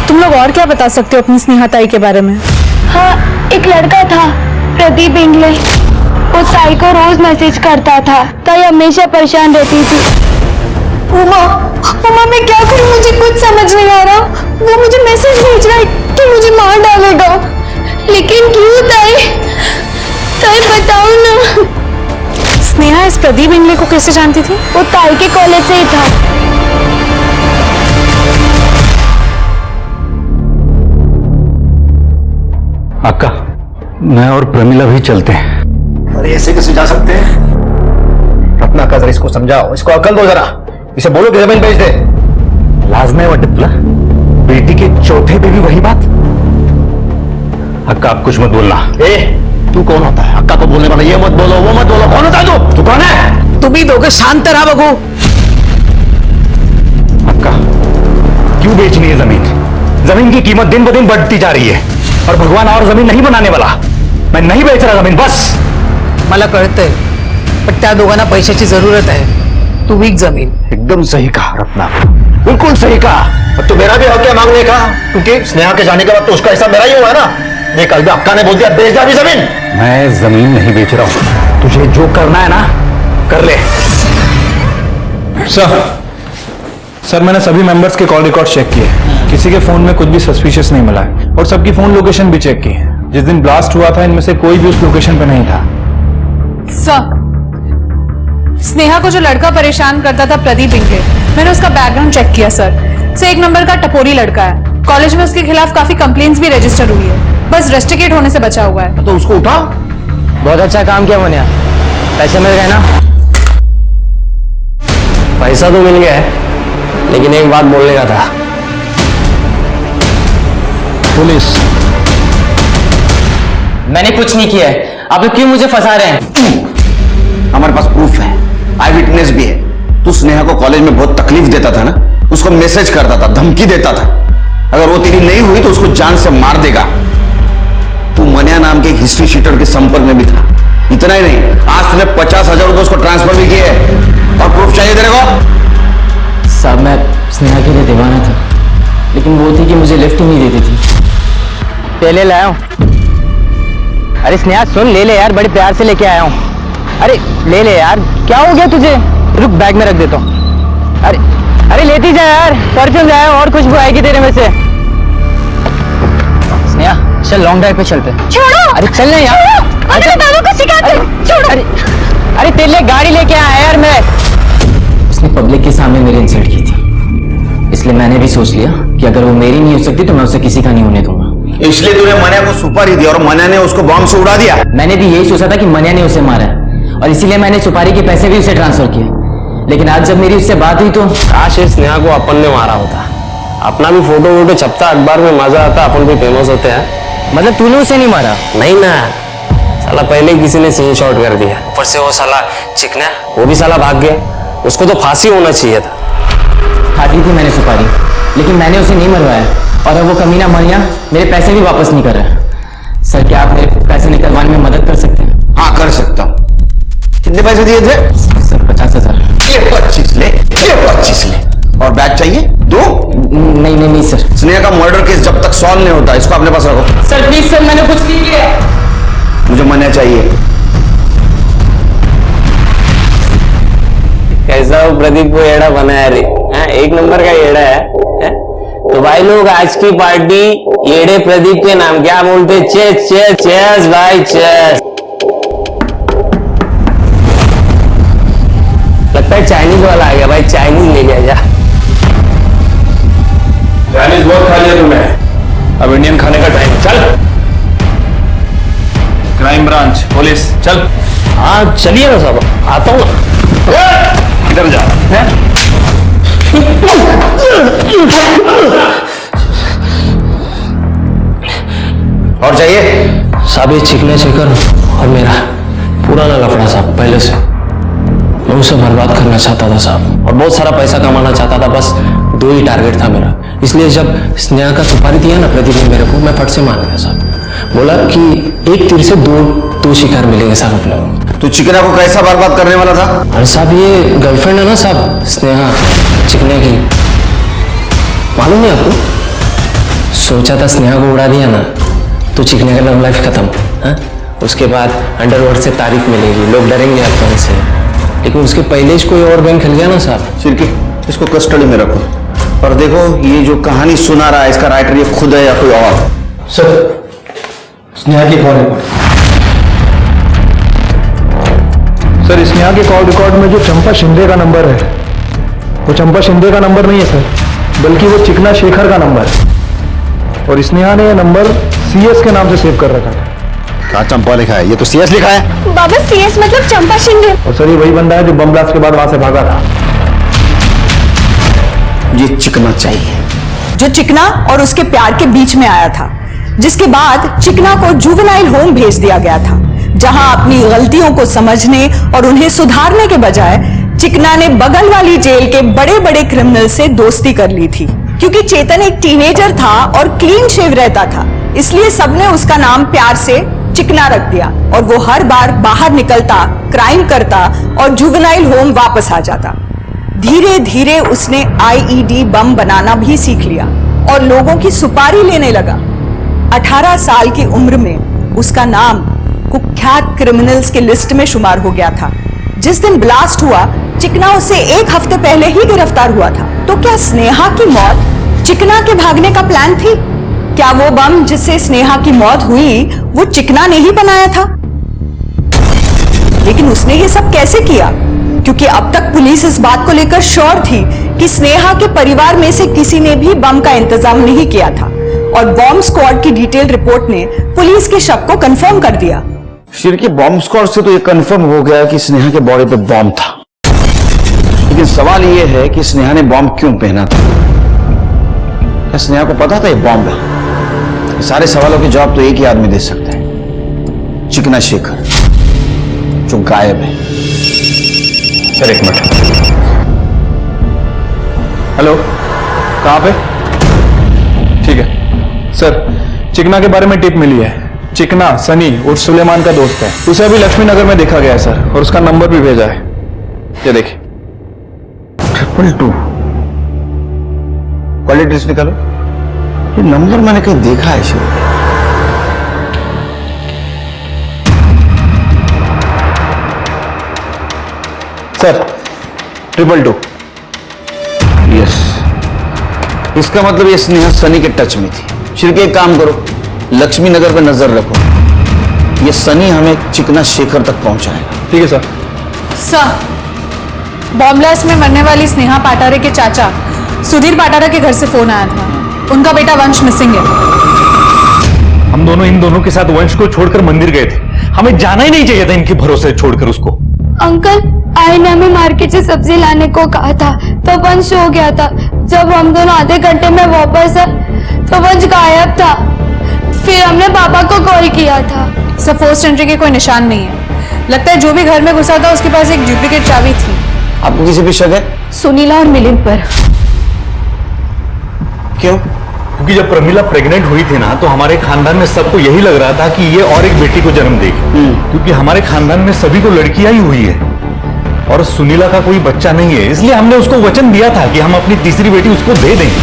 तुम लोग और क्या बता सकते हो अपनी स्नेहा ताई के बारे में? हाँ, एक लड़का था प्रदीप इंगले। वो ताई को रोज मैसेज करता था। ताई हमेशा परेशान रहती थी। उमा, उमा मैं क्या करूं? मुझे कुछ समझ नहीं आ रहा। वो मुझे मैसेज भेज रहा है कि मुझे मार डालेगा। लेकिन क्यों ताई? ताई बताओ ना। स्नेहा इस प्रदीप इंगले को कैसे जानती थी? वो ताई के कॉलेज से ही था। अक्का, मैं और प्रमिला भी चलते हैं। अरे ऐसे कैसे जा सकते हैं? अपना अक्का जरा इसको समझाओ, इसको अकल दो जरा। इसे बोलो कि जमीन बेच दे। लाज नहीं वाटत तुला? बेटी के चौथे पे भी वही बात? अक्का आप कुछ मत बोलना। ए, तू कौन होता है अक्का को बोलने वाला? ये मत बोलो, वो मत बोलो। कौन होता है तू? कौन है? तुम ही दोगे शांत रहा बगू। अक्का क्यों बेचनी है जमीन? जमीन की कीमत दिन ब दिन बढ़ती जा रही है और भगवान और जमीन नहीं बनाने वाला। मैं नहीं बेच रहा जमीन, बस। मला कळतंय, पण त्या दोघांना पैशाची जरूरत आहे। तू विक जमीन। एकदम सही कहा रत्ना, बिल्कुल सही कहा। तो मेरा भी हक है मांगने का, क्योंकि स्नेहा के जाने के बाद तो उसका हिस्सा मेरा ही हुआ है ना। ये कल भी अक्का ने बोल दिया बेच दे अभी जमीन। मैं जमीन नहीं बेच रहा हूं। तुझे जो करना है ना कर ले। सर मैंने सभी मेंबर्स के कॉल रिकॉर्ड चेक किए, किसी के फोन में कुछ भी सस्पिशियस नहीं मिला है और सबकी फोन लोकेशन भी चेक की है। जिस दिन ब्लास्ट हुआ था इनमें से कोई भी उस लोकेशन पे नहीं था। सर, स्नेहा को जो लड़का परेशान करता था प्रदीप इंगले, मैंने उसका बैकग्राउंड चेक किया सर। से एक नंबर का टपोरी लड़का है। कॉलेज में उसके खिलाफ काफी कंप्लेंट्स भी रजिस्टर हुई है, बस रस्टिकेट होने से बचा हुआ है। तो उसको उठा। बहुत अच्छा काम किया मोनिया, पैसे मिल गए ना? पैसा तो मिल गया है, लेकिन एक बात बोलने का था। पुलिस, मैंने कुछ नहीं किया है, आप क्यों मुझे फंसा रहे हैं? हमारे पास प्रूफ है, आई विटनेस भी है। तू स्नेहा को कॉलेज में बहुत तकलीफ देता था ना, उसको मैसेज करता था, धमकी देता था। अगर वो तेरी नहीं हुई तो उसको जान से मार देगा। तू मनिया नाम के एक हिस्ट्री शीटर के संपर्क में भी था। इतना ही नहीं, आज तुमने 50,000 रुपए उसको ट्रांसफर भी किए और प्रूफ चाहिए तेरे को? साहब मैं स्नेहा के लिए दीवाना था, लेकिन वो थी कि मुझे लिफ्ट ही नहीं देती थी। पहले लाया हूं। अरे स्नेहा सुन, ले ले यार, बड़े प्यार से लेके आया हूं। अरे ले ले यार, क्या हो गया तुझे? रुक बैग में रख देता हूं। अरे अरे लेती जा यार, परफ्यूम लाया और खुशबू आएगी तेरे में से। स्नेहा चल लॉन्ग ड्राइव पे चलते। छोड़ो। अरे चल ना यार। अरे बाबा को सिखाते। छोड़ो। अरे तेरे लिए गाड़ी लेके आया यार मैं। उसने पब्लिक के सामने मेरी इंसल्ट की थी, इसलिए मैंने भी सोच लिया कि अगर वो मेरी नहीं हो सकती तो मैं उसे किसी का नहीं होने दूंगा। इसलिए तूने मनिया को सुपारी दी और मनिया ने उसको बॉम्ब से उड़ा दिया। मैंने भी यही सोचा था कि मनिया ने उसे मारा है और इसीलिए मैंने सुपारी के पैसे भी उसे ट्रांसफर किए। लेकिन आज जब मेरी उससे बात हुई तो काश इस स्नेहा को अपन ने मारा होता। अपना भी फोटो वोटो छपता, अखबार में मजा आता, अपन भी फेमस होते हैं। मतलब तूने उसे नहीं मारा? नहीं ना साला, पहले ही किसी ने सीन शॉट कर दिया। ऊपर से वो साला चिकना, वो भी साला भाग गया। उसको तो फांसी होना चाहिए था। खाती थी मैंने सुपारी, लेकिन मैंने उसे नहीं मरवाया और अब वो कमीना मनिया मेरे पैसे भी वापस नहीं कर रहा है। सर क्या आप मेरे पैसे निकलवाने में मदद कर सकते हैं? हाँ कर सकता हूँ। कितने पैसे दिए थे? सर 50,000। ये 25 ले, ये 25 ले। और बैग चाहिए? दो? नहीं नहीं नहीं सर। स्नेहा का मर्डर केस जब तक सॉल्व नहीं होता इसको अपने पास रखो। सर प्लीज सर, मैंने कुछ नहीं किया। मुझे मनिया चाहिए। कैसा हो प्रदीप को एड़ा बनाया रे? एक नंबर का एड़ा है। तो भाई लोग आज की पार्टी एड़े प्रदीप के नाम क्या बोलते? चेस चेस चेस भाई चेस। लगता है चाइनीज वाला आ गया भाई, चाइनीज ले गया जा। चाइनीज बहुत खा लिया तुमने, अब इंडियन खाने का टाइम। चल क्राइम ब्रांच, पुलिस, चल। हाँ चलिए ना साहब, आता हूँ। इधर जा। और चाहिए? साहब ये चिकने शेखर और मेरा पुराना लफड़ा साहब पहले से, मैं उसे बर्बाद करना चाहता था साहब, और बहुत सारा पैसा कमाना चाहता था। बस 2 ही टारगेट था मेरा। इसलिए जब स्नेहा का सुपारी दिया ना प्रदीप ने मेरे को, मैं फट से मान गया साहब। बोला कि एक तीर से दो शिकार मिलेंगे साहब अपने को। तू चिकना को कैसा बर्बाद करने वाला था? अरे साहब ये गर्लफ्रेंड है ना साहब स्नेहा चिकने की, मालूम नहीं आपको? सोचा था स्नेहा को उड़ा दिया ना तो चिकने का लव लाइफ खत्म। हाँ? उसके बाद अंडरवर्ल्ड से तारीफ मिलेगी, लोग डरेंगे अपन से, लेकिन उसके पहले ही कोई और बैंक खिल गया ना साहब। सिरकी, इसको कस्टडी में रखो और देखो ये जो कहानी सुना रहा है इसका राइटर ये खुद है या कोई और। सर स्नेहा की कॉल रिकॉर्ड। सर स्नेहा के कॉल रिकॉर्ड में जो चंपा शिंदे का नंबर है वो चंपा शिंदे का नंबर नहीं है सर, बल्कि वो चिकना शेखर का नंबर है, और स्नेहा ने यह नंबर CS के नाम से सेव कर रखा है। क्या चंपा लिखा है? ये तो CS लिखा है। बाबा CS मतलब चंपा शिंदे। और सर ये वही बंदा है जो बम ब्लास्ट के बाद वहां से भागा था। ये चिकना चाहिए, जो चिकना और उसके प्यार के बीच में आया था, जिसके बाद चिकना को जुवेनाइल होम भेज दिया गया था, जहां अपनी गलतियों को समझने और उन्हें सुधारने के बजाय चिकना ने बगल वाली जेल के बड़े बड़े क्रिमिनल से दोस्ती कर ली थी। क्योंकि चेतन एक टीनेजर था और क्लीन शेव रहता था, इसलिए सबने उसका नाम प्यार से चिकना रख दिया, और वो हर बार बाहर निकलता, क्राइम करता और जुवेनाइल होम वापस आ जाता। धीरे धीरे उसने IED बम बनाना भी सीख लिया और लोगों की सुपारी लेने लगा। 18 साल की उम्र में उसका नाम कुख्यात क्रिमिनल्स के लिस्ट में शुमार हो गया था। जिस दिन ब्लास्ट हुआ चिकना उससे 1 हफ्ते पहले ही गिरफ्तार हुआ था। तो क्या स्नेहा की मौत चिकना के भागने का प्लान थी? क्या वो बम जिससे स्नेहा की मौत हुई वो चिकना ने ही बनाया था? लेकिन उसने ये सब कैसे किया? क्योंकि अब तक पुलिस इस बात को लेकर श्योर थी कि स्नेहा के परिवार में से किसी ने भी बम का इंतजाम नहीं किया था, और बॉम्ब स्क्वाड की डिटेल रिपोर्ट ने पुलिस के शक को कंफर्म कर दिया। शिर के बॉम्ब स्क्वाड से तो ये कंफर्म हो गया कि स्नेहा के बॉडी पे बॉम्ब था, लेकिन सवाल ये है कि स्नेहा ने बॉम्ब क्यों पहना था? क्या स्नेहा को पता था ये बॉम्ब है? सारे सवालों के जवाब तो एक ही आदमी दे सकता है, चिकना शेखर, जो गायब है। Sir 1 minute. हेलो, कहां पे? ठीक है सर, चिकना के बारे में टिप मिली है। चिकना सनी उर्फ सुलेमान का दोस्त है, उसे अभी लक्ष्मी नगर में देखा गया है सर, और उसका नंबर भी भेजा है, ये देखिए। 222 कॉल एड्रेस निकालो। ये नंबर मैंने कहीं देखा है शिव। सर 222। यस, इसका मतलब ये स्नेहा सनी के टच में थी। शिव के एक काम करो, लक्ष्मी नगर पे नजर रखो, ये सनी हमें चिकना शेखर तक पहुंचाएगा। ठीक है सर। सर बॉम्ब ब्लास्ट में मरने वाली स्नेहा पाटारे के चाचा सुधीर पाटारा के घर से फोन आया था, उनका बेटा वंश मिसिंग है। हम दोनों इन दोनों के साथ वंश को छोड़कर मंदिर गए थे, हमें जाना ही नहीं चाहिए था इनके भरोसे छोड़कर उसको। अंकल आईना में मार्केट से सब्जी लाने को कहा था तो वंश हो गया था। जब हम दोनों आधे घंटे में वापस आए तो वंश गायब था। फिर हमने पापा को कॉल किया था। सर फोर्स्ड एंट्री के कोई निशान नहीं है, लगता है जो भी घर में घुसा था उसके पास एक डुप्लीकेट चाबी थी। आपको किसी पे शक है? सुनीला और मिलिंद पर। क्यों? क्योंकि जब प्रमिला प्रेग्नेंट हुई थी ना तो हमारे खानदान में सबको यही लग रहा था कि ये और एक बेटी को जन्म देगी, क्योंकि हमारे खानदान में सभी को लड़कियां ही हुई है और सुनीला का कोई बच्चा नहीं है, इसलिए हमने उसको वचन दिया था कि हम अपनी तीसरी बेटी उसको दे देंगे।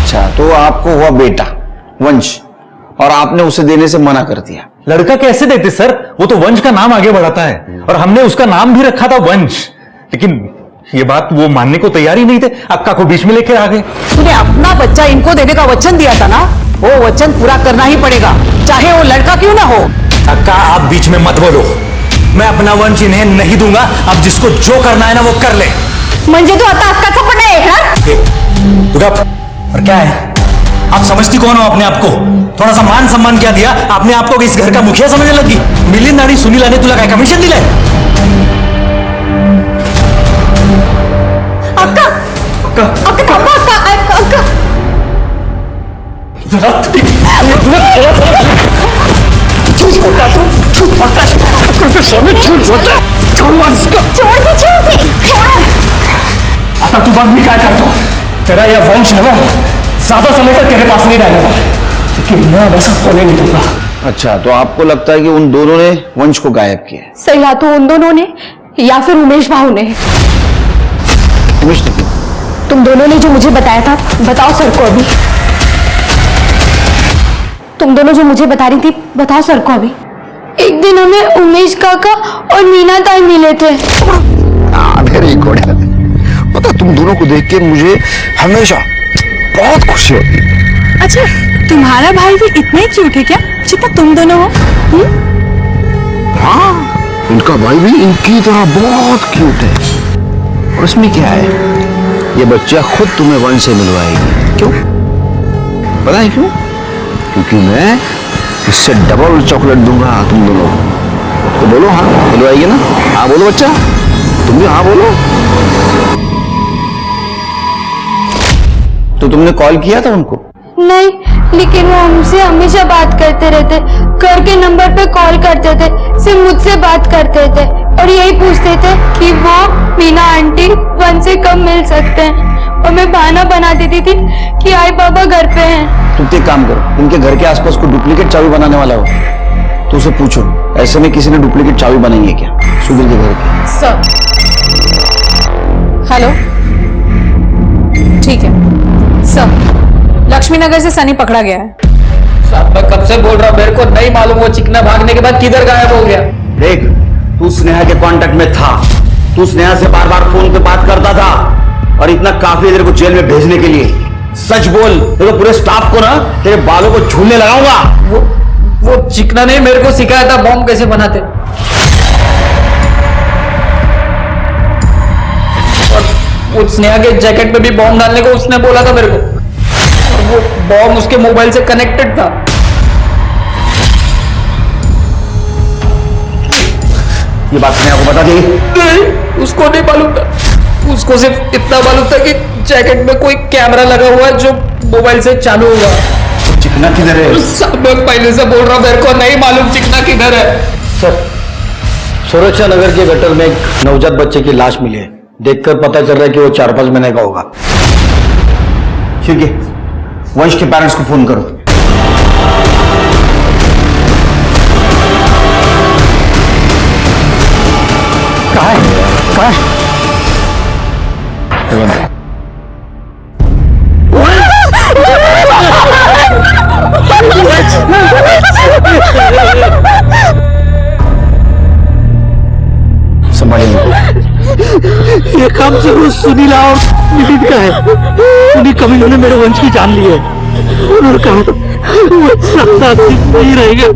अच्छा, तो आपको हुआ बेटा वंश और आपने उसे देने से मना कर दिया। लड़का कैसे देते सर, वो तो वंश का नाम आगे बढ़ाता है और हमने उसका नाम भी रखा था वंश, लेकिन ये बात वो मानने को तैयार ही नहीं थे, अक्का को बीच में लेकर आ गए। तूने अपना बच्चा इनको देने का वचन दिया था ना, वो वचन पूरा करना ही पड़ेगा, चाहे वो लड़का क्यों ना हो। अक्का आप बीच में मत बोलो, मैं अपना वंश इन्हें नहीं दूंगा। अब जिसको जो करना है ना वो कर ले। म्हणजे तू आता अक्काचा पण नाही ऐकणार? और क्या है, आप समझती कौन हो अपने आप को? थोड़ा सा मान सम्मान क्या दिया आपने आपको इस घर का मुखिया समझने लगी? मिलिंद आणि सुनीला ने तुला काय कमिशन दिलंय? अक्का अक्का अक्का थांबा, अक्का अक्का झूठ बोलता तू, झूठ बोलता है, सामने झूठ बोलता है। छोड़ इसको, छोड़ पीछे उसे। आता तू बंद भी क्या करता हूँ? तेरा यह वंश है ना, ज्यादा समय तक तेरे पास नहीं रहने वाला, लेकिन मैं वैसा होने नहीं दूंगा। अच्छा, तो आपको लगता है कि उन दोनों ने वंश को गायब किया है? सर, या तो उन दोनों ने या फिर उमेश भाऊ ने। उमेश ने? तुम दोनों ने जो मुझे बताया था, बताओ सर को अभी। तुम दोनों जो मुझे बता रही थी, बताओ सर को अभी। एक दिन हमें उमेश काका और मीना ताई मिले थे। Very good. पता, तुम दोनों को देख के मुझे हमेशा बहुत खुशी होती है। अच्छा, तुम्हारा भाई भी इतना ही क्यूट है क्या जितना तुम दोनों हो? हाँ, इनका भाई भी इनकी तरह बहुत क्यूट है। और इसमें क्या है, ये बच्चा खुद तुम्हें वंश से मिलवाएगी। क्यों पता है क्यों? क्योंकि मैं इससे डबल चॉकलेट दूंगा तुम दोनों को। तो बोलो हाँ, मिलवाएगी ना? हाँ बोलो बच्चा, तुम भी हाँ बोलो। तो तुमने कॉल किया था उनको? नहीं, लेकिन वो हमसे हमेशा बात करते रहते, घर के नंबर पे कॉल करते थे, सिर्फ मुझसे बात करते थे और यही पूछते थे कि वो मीना आंटी वन से कब मिल सकते हैं। और मैं बहाना बना देती थी कि आई बाबा घर पे हैं। तुम एक काम करो, इनके घर के आसपास कोई डुप्लीकेट चाबी बनाने वाला हो तो उसे पूछो, ऐसे में किसी ने डुप्लीकेट चाबी बनाई है क्या सुधीर के घर की? सर, हेलो, ठीक है सर, लक्ष्मी नगर से सनी पकड़ा गया है। साहब मैं कब से बोल रहा हूँ, मेरे को नहीं मालूम वो चिकना भागने के बाद किधर गायब हो गया। देख, तू स्नेहा के कांटेक्ट में था, तू स्नेहा से बार बार फोन पे बात करता था और इतना काफी है तेरे को जेल में भेजने के लिए। सच बोल, तेरे पूरे स्टाफ को ना तेरे बालों को झूलने लगाऊंगा। वो चिकना ने मेरे को सिखाया था बॉम्ब कैसे बनाते, और वो स्नेहा के जैकेट में भी बॉम्ब डालने को उसने बोला था मेरे को, और वो बॉम्ब उसके मोबाइल से कनेक्टेड था। ये बात स्नेहा को बता दी? नहीं, उसको नहीं मालूम था। उसको सिर्फ इतना मालूम था कि जैकेट में कोई कैमरा लगा हुआ है जो मोबाइल से चालू होगा। चिकना किधर है? सब मैं पहले से बोल रहा हूँ, मेरे को नहीं मालूम चिकना किधर है। सर, सुरक्षा नगर के गटर में एक नवजात बच्चे की लाश मिली है। देखकर पता चल रहा है कि वो 4-5 महीने का होगा। ठीक है, वंश के पेरेंट्स को फोन करो। कहाँ है? कहाँ है? ये काम जरूर सुनीला और नितिन का है। उन्हीं कमियों ने मेरे वंश की जान ली है। उन्होंने कहा था नहीं रहेगा।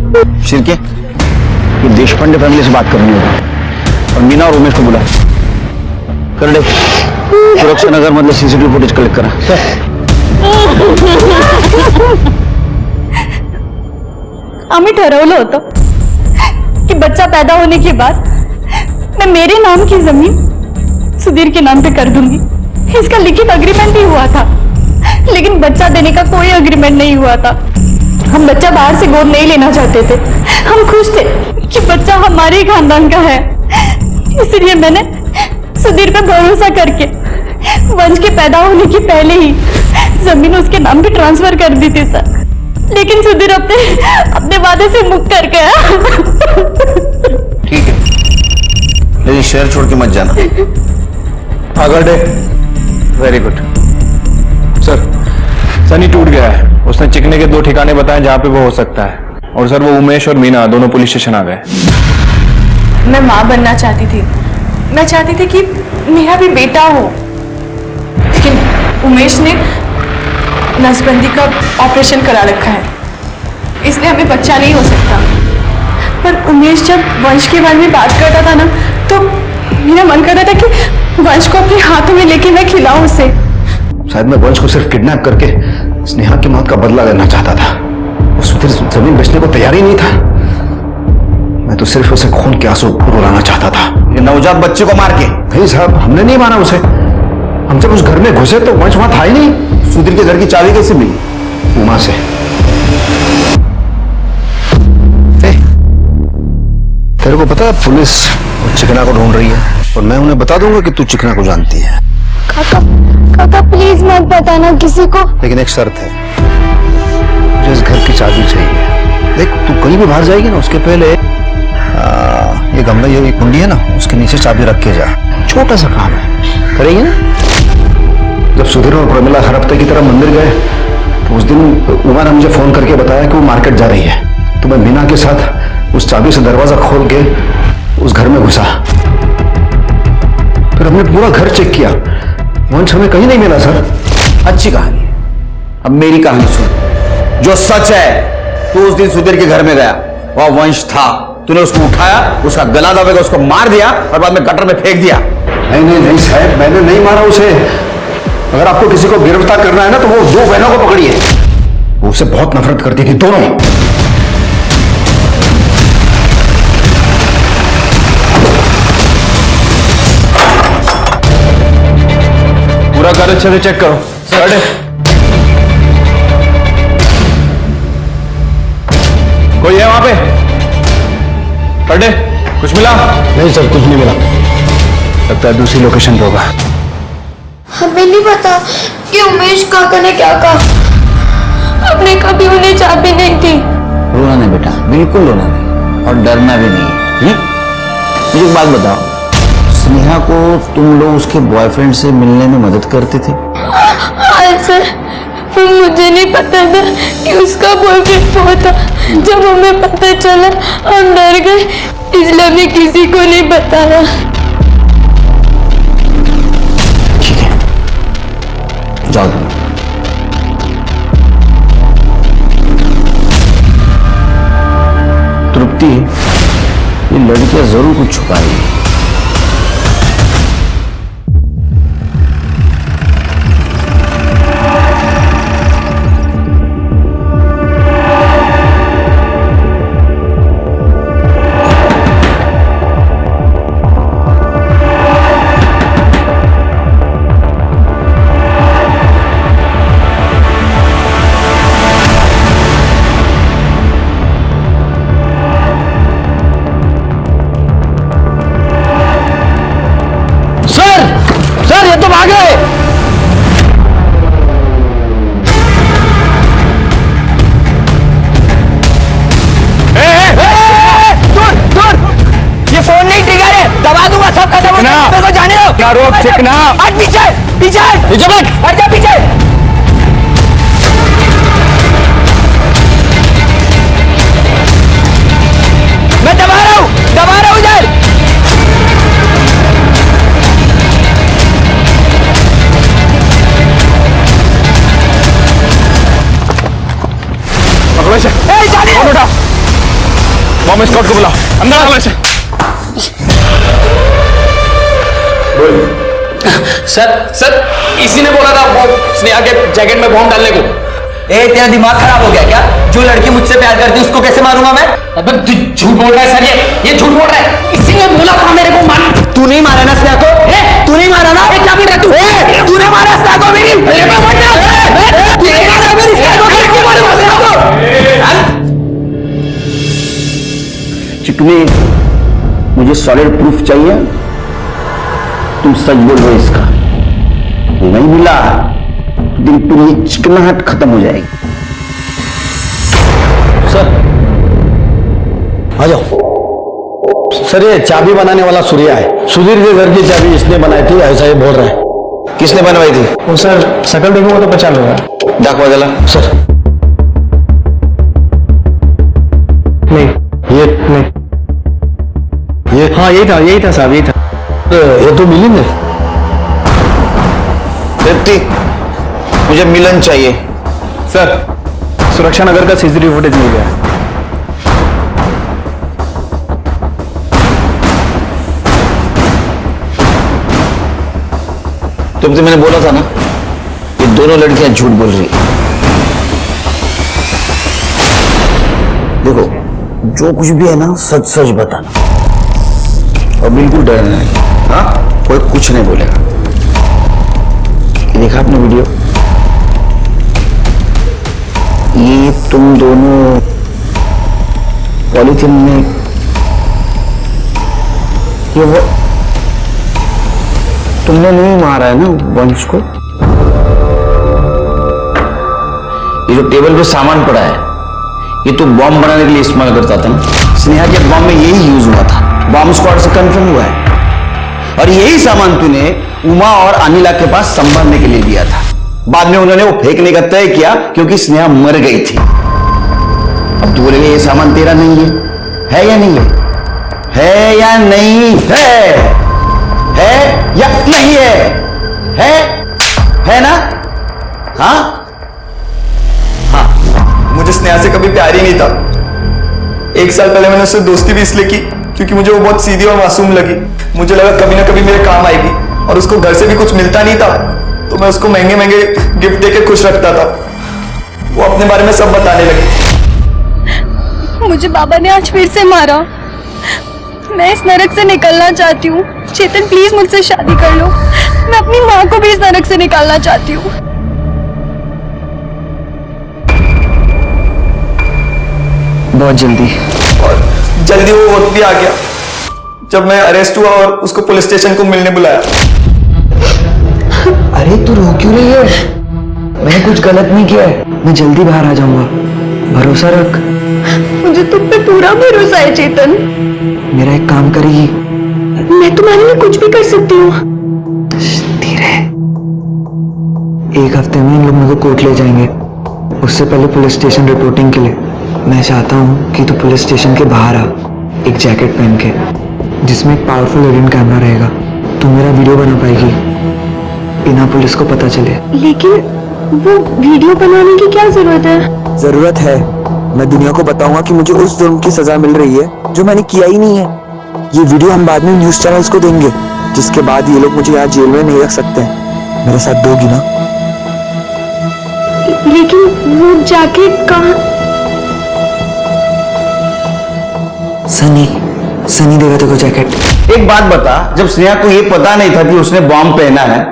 शिरके, ये देशपांडे फैमिली से बात करनी होगी और मीना और उमेश को बुला कर ले। सुरक्षा नगर मतलब सीसीटीवी फुटेज कलेक्ट करा। आम्ही ठरवलं होतं कि बच्चा पैदा होने के बाद मैं मेरे नाम की जमीन सुधीर के नाम पे कर दूंगी। इसका लिखित अग्रीमेंट भी हुआ था, लेकिन बच्चा देने का कोई अग्रीमेंट नहीं हुआ था। हम बच्चा बाहर से गोद नहीं लेना चाहते थे। हम खुश थे कि बच्चा हमारे ही खानदान का है। इसलिए मैंने सुधीर पे भरोसा करके वंश के पैदा होने के पहले ही जमीन उसके नाम पे ट्रांसफर कर दी थी सर। लेकिन सुधीर अपने वादे से मुक्त कर गया। ठीक है, लेकिन शहर छोड़ के मत जाना। अगरडे, वेरी गुड सर। सनी टूट गया है, उसने चिकने के 2 ठिकाने बताए जहां पे वो हो सकता है, और सर वो उमेश और मीना दोनों पुलिस स्टेशन आ गए। मैं माँ बनना चाहती थी। मैं चाहती थी कि मेरा भी बेटा हो, लेकिन उमेश ने नसबंदी का ऑपरेशन करा रखा है, इसलिए हमें बच्चा नहीं हो सकता। पर उमेश जब वंश के बारे में बात करता था ना, तो मेरा मन करता था कि वंश को अपने हाथों में लेके मैं खिलाऊं उसे। शायद मैं वंश को सिर्फ किडनैप करके स्नेहा की मौत का बदला लेना चाहता था। वो सुधीर जमीन बेचने को तैयार ही नहीं था। मैं तो सिर्फ उसे खून के आंसू रुलाना चाहता था, ये नवजात बच्चे को मार के। नहीं साहब, हमने नहीं मारा उसे। हम जब उस घर में घुसे तो वंश वहां था ही नहीं। सुधीर के घर की चाबी कैसे मिली? उमा से। तेरे को पता है पुलिस चिकना को ढूंढ रही है और मैं उन्हें बता दूंगा कि तू चिकना को जानती है। काका काका प्लीज मत बताना किसी को। लेकिन एक शर्त है, मुझे इस घर की चाबी चाहिए। देख तू कहीं भी बाहर जाएगी ना, उसके पहले ये गमला, ये कुंडी है ना, उसके नीचे चाबी रख के जा। छोटा सा काम है, करेगी ना। जब सुधीर और प्रमिला हर हफ्ते की तरह मंदिर गए तो उस दिन उमा ने मुझे फोन करके बताया कि वो मार्केट जा रही है। तो मैं मीना के साथ उस चाबी से दरवाजा खोल के उस घर में घुसा। फिर हमने पूरा घर चेक किया, वंश हमें कहीं नहीं मिला सर। अच्छी कहानी है। अब मेरी कहानी सुन। जो सच है, तू उस दिन सुधीर के घर में गया, वह वंश था। तूने उसको उठाया, उसका गला दबाकर उसको मार दिया और बाद में गटर में फेंक दिया। नहीं साहब, मैंने नहीं मारा उसे। अगर आपको किसी को गिरफ्तार करना है ना तो वो दो बहनों को पकड़िए। वो उससे बहुत नफरत करती थी, दोनों। पूरा घर अच्छे से चेक करो। कोई है वहां पे? पढ़े कुछ मिला? नहीं सर, कुछ नहीं मिला। लगता है दूसरी लोकेशन पे होगा। हमें नहीं पता कि उमेश काका ने क्या कहा। हमने कभी उन्हें चाबी नहीं दी। रोना नहीं बेटा, बिल्कुल रोना नहीं और डरना भी नहीं। मुझे एक बात बताओ, स्नेहा को तुम लोग उसके बॉयफ्रेंड से मिलने में मदद करते थे? हाँ सर, मुझे नहीं पता था कि उसका बॉयफ्रेंड वो था। जब हमें पता चला हम डर गए, इसलिए हमने किसी को नहीं बताया। ठीक है, जाओ। तृप्ति, ये लड़कियां जरूर कुछ छुपा रही है। रोक चिकना। पीछे पीछे पीछे बैठ, हट जा पीछे। मैं दबा रहा हूं इधर। बेटा मॉम स्कॉट को बुला, अंदर आ। वैसे सर इसी ने बोला था वो स्नेहा के जैकेट में बॉम्ब डालने को। तेरा दिमाग खराब हो गया क्या? जो लड़की मुझसे प्यार करती है उसको कैसे मारूंगा मैं? अबे झूठ बोल रहा है सर, ये झूठ बोल रहा है। इसी ने बोला था मेरे को मार। तू नहीं मारा ना स्नेहा को? तू नहीं मारा ना? क्या बोल रहा तू? तूने मारा स्नेहा को मेरी? चिकनी, मुझे सॉलिड प्रूफ चाहिए। तुम सच बोलो इसका। नहीं मिला तो दिन पूरी चिकनाहट खत्म हो जाएगी। सर आ जाओ। सर ये चाबी बनाने वाला सूर्या है। सुधीर के घर की चाबी इसने बनाई थी, ऐसा ही बोल रहा है। किसने बनवाई थी? वो सर शकल देखूंगा तो पहचान लूंगा। डाक बदला सर। नहीं ये नहीं, ये हाँ यही था साहब, यही था। ये तो मिली नहीं। तृप्ति, मुझे मिलन चाहिए। सर सुरक्षा नगर का सीसीटीवी फुटेज मिल गया। तुमसे मैंने बोला था ना, ये दोनों लड़कियां झूठ बोल रही हैं। देखो, जो कुछ भी है ना सच सच बताना और बिल्कुल डरना नहीं। हाँ, कोई कुछ नहीं बोलेगा। देखा आपने वीडियो? ये तुम दोनों पॉलीथिन में ये वो तुमने नहीं मारा है ना वंश को? ये जो टेबल पे सामान पड़ा है ये तो बॉम्ब बनाने के लिए इस्तेमाल करता था ना। स्नेहा के बॉम्ब में यही यूज हुआ था, बॉम्ब स्क्वाड से कंफर्म हुआ है। और यही सामान तूने उमा और अनिला के पास संभालने के लिए दिया था। बाद में उन्होंने वो फेंकने का तय किया क्योंकि स्नेहा मर गई थी। अब तू बोलेगा ये सामान तेरा नहीं है या नहीं है? है या नहीं है? है या नहीं है? है ना? हाँ हाँ, मुझे स्नेहा से कभी प्यार ही नहीं था। 1 साल पहले मैंने उससे दोस्ती भी इसलिए की क्योंकि मुझे वो बहुत सीधी और मासूम लगी। मुझे लगा कभी ना कभी मेरे काम आएगी, और उसको घर से भी कुछ मिलता नहीं था तो मैं उसको महंगे महंगे गिफ्ट देके खुश रखता था। वो अपने बारे में सब बताने लगी। मुझे बाबा ने आज फिर से मारा। मैं इस नरक से निकलना चाहती हूँ। चेतन प्लीज मुझसे शादी कर लो। मैं अपनी माँ को भी इस नरक से निकालना चाहती हूँ। बहुत जल्दी। और जल्दी वो वक्त भी आ गया जब मैं अरेस्ट हुआ और उसको पुलिस स्टेशन को मिलने बुलाया। अरे तू रो क्यों रही है? मैंने कुछ गलत नहीं किया है। मैं जल्दी बाहर आ जाऊंगा, भरोसा रख। मुझे तुम पे पूरा भरोसा है चेतन। मेरा एक काम करेगी? मैं तुम्हारे लिए कुछ भी कर सकती हूँ। धीरे। 1 हफ्ते में इन लोग मुझे कोर्ट ले जाएंगे, उससे पहले पुलिस स्टेशन रिपोर्टिंग के लिए। मैं चाहता हूँ कि तू पुलिस स्टेशन के बाहर आ, एक जैकेट पहन के जिसमें एक पावरफुल हिडन कैमरा रहेगा। तू मेरा वीडियो बना पाएगी बिना पुलिस को पता चले। लेकिन वो वीडियो बनाने की क्या जरूरत है? जरूरत है। मैं दुनिया को बताऊंगा कि मुझे उस जुर्म की सजा मिल रही है जो मैंने किया ही नहीं है। ये वीडियो हम बाद में न्यूज चैनल्स को देंगे, जिसके बाद ये लोग मुझे यहाँ जेल में नहीं रख सकते हैं। मेरे साथ दोगी ना? लेकिन वो जैकेट कहाँ? सनी देगा तेरे को जैकेट। एक बात बता, जब स्नेहा को ये पता नहीं था कि उसने बॉम्ब पहना है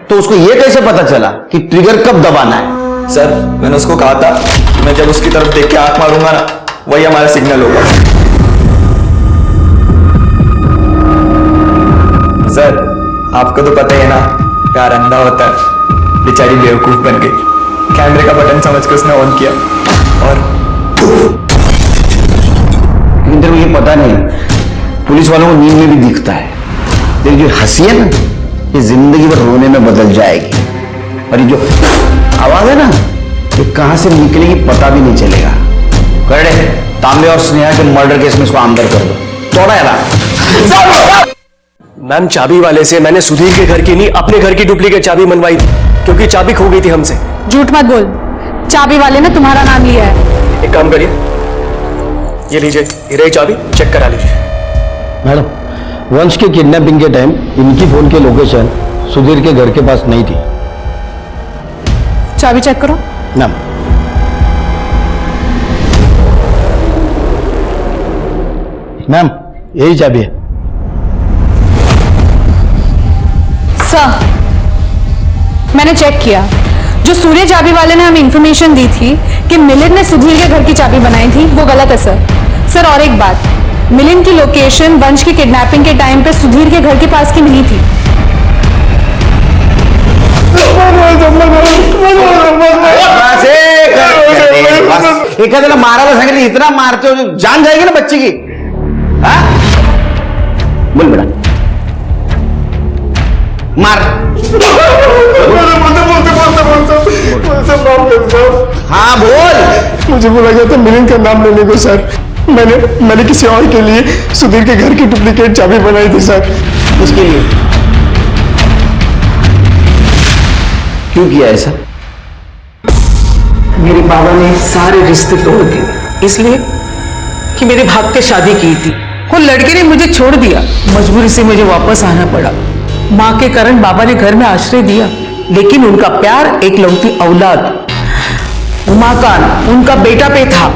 तो उसको ये कैसे पता चला कि ट्रिगर कब दबाना है? सर, मैंने उसको कहा था मैं जब उसकी तरफ देख के आंख मारूंगा ना, वही हमारा सिग्नल होगा। सर, आपको तो पता ही है ना, प्यार अंधा होता है। बेचारी बेवकूफ बन गई। कैमरे का बटन समझ के उसने ऑन किया और लेकिन तेरे को ये पता नहीं, पुलिस वालों को नींद में भी दिखता है। तेरी जो हंसी है ना, ये जिंदगी भर रोने में बदल जाएगी। और ये जो आवाज है ना, ये कहां से निकलेगी पता भी नहीं चलेगा। कर दे, तांबे और स्नेहा के मर्डर केस में इसको अंदर कर दो। तोड़ा है। मैम, चाबी वाले से मैंने सुधीर के घर की नहीं, अपने घर की डुप्लीकेट चाबी मनवाई थी क्योंकि चाबी खो गई थी हमसे। झूठ मत बोल, चाबी वाले ने तुम्हारा नाम लिया है। एक काम करिए, ये लीजिए, ये रही चाबी, चेक करा लीजिए। मैडम, वंश के किडनैपिंग के टाइम इनकी फोन की लोकेशन सुधीर के घर के पास नहीं थी। चाबी चेक करो। मैम, मैम यही चाबी है। सर, मैंने चेक किया, जो सूर्य चाबी वाले ने हमें इंफॉर्मेशन दी थी कि मिलिंद ने सुधीर के घर की चाबी बनाई थी, वो गलत है सर। और एक बात, मिलिंद की लोकेशन वंश की किडनैपिंग के टाइम पे सुधीर के घर के पास की नहीं थी। मारा तो संगत, इतना मारते हो जान जाएगी ना बच्ची की। बोल बेटा, मार। हाँ बोल। मुझे बोला गया था मिलिंद का नाम लेने को सर। मैंने किसी और के लिए सुधीर के घर की डुप्लीकेट चाबी बनाई थी सर। उसके लिए क्यों किया ऐसा? मेरे बाबा ने सारे रिश्ते तोड़ दिए, इसलिए कि मेरे भाग के शादी की थी। वो लड़के ने मुझे छोड़ दिया, मजबूरी से मुझे वापस आना पड़ा। माँ के कारण बाबा ने घर में आश्रय दिया, लेकिन उनका प्यार एक लौती औलाद उमाकांत, उनका बेटा पे था।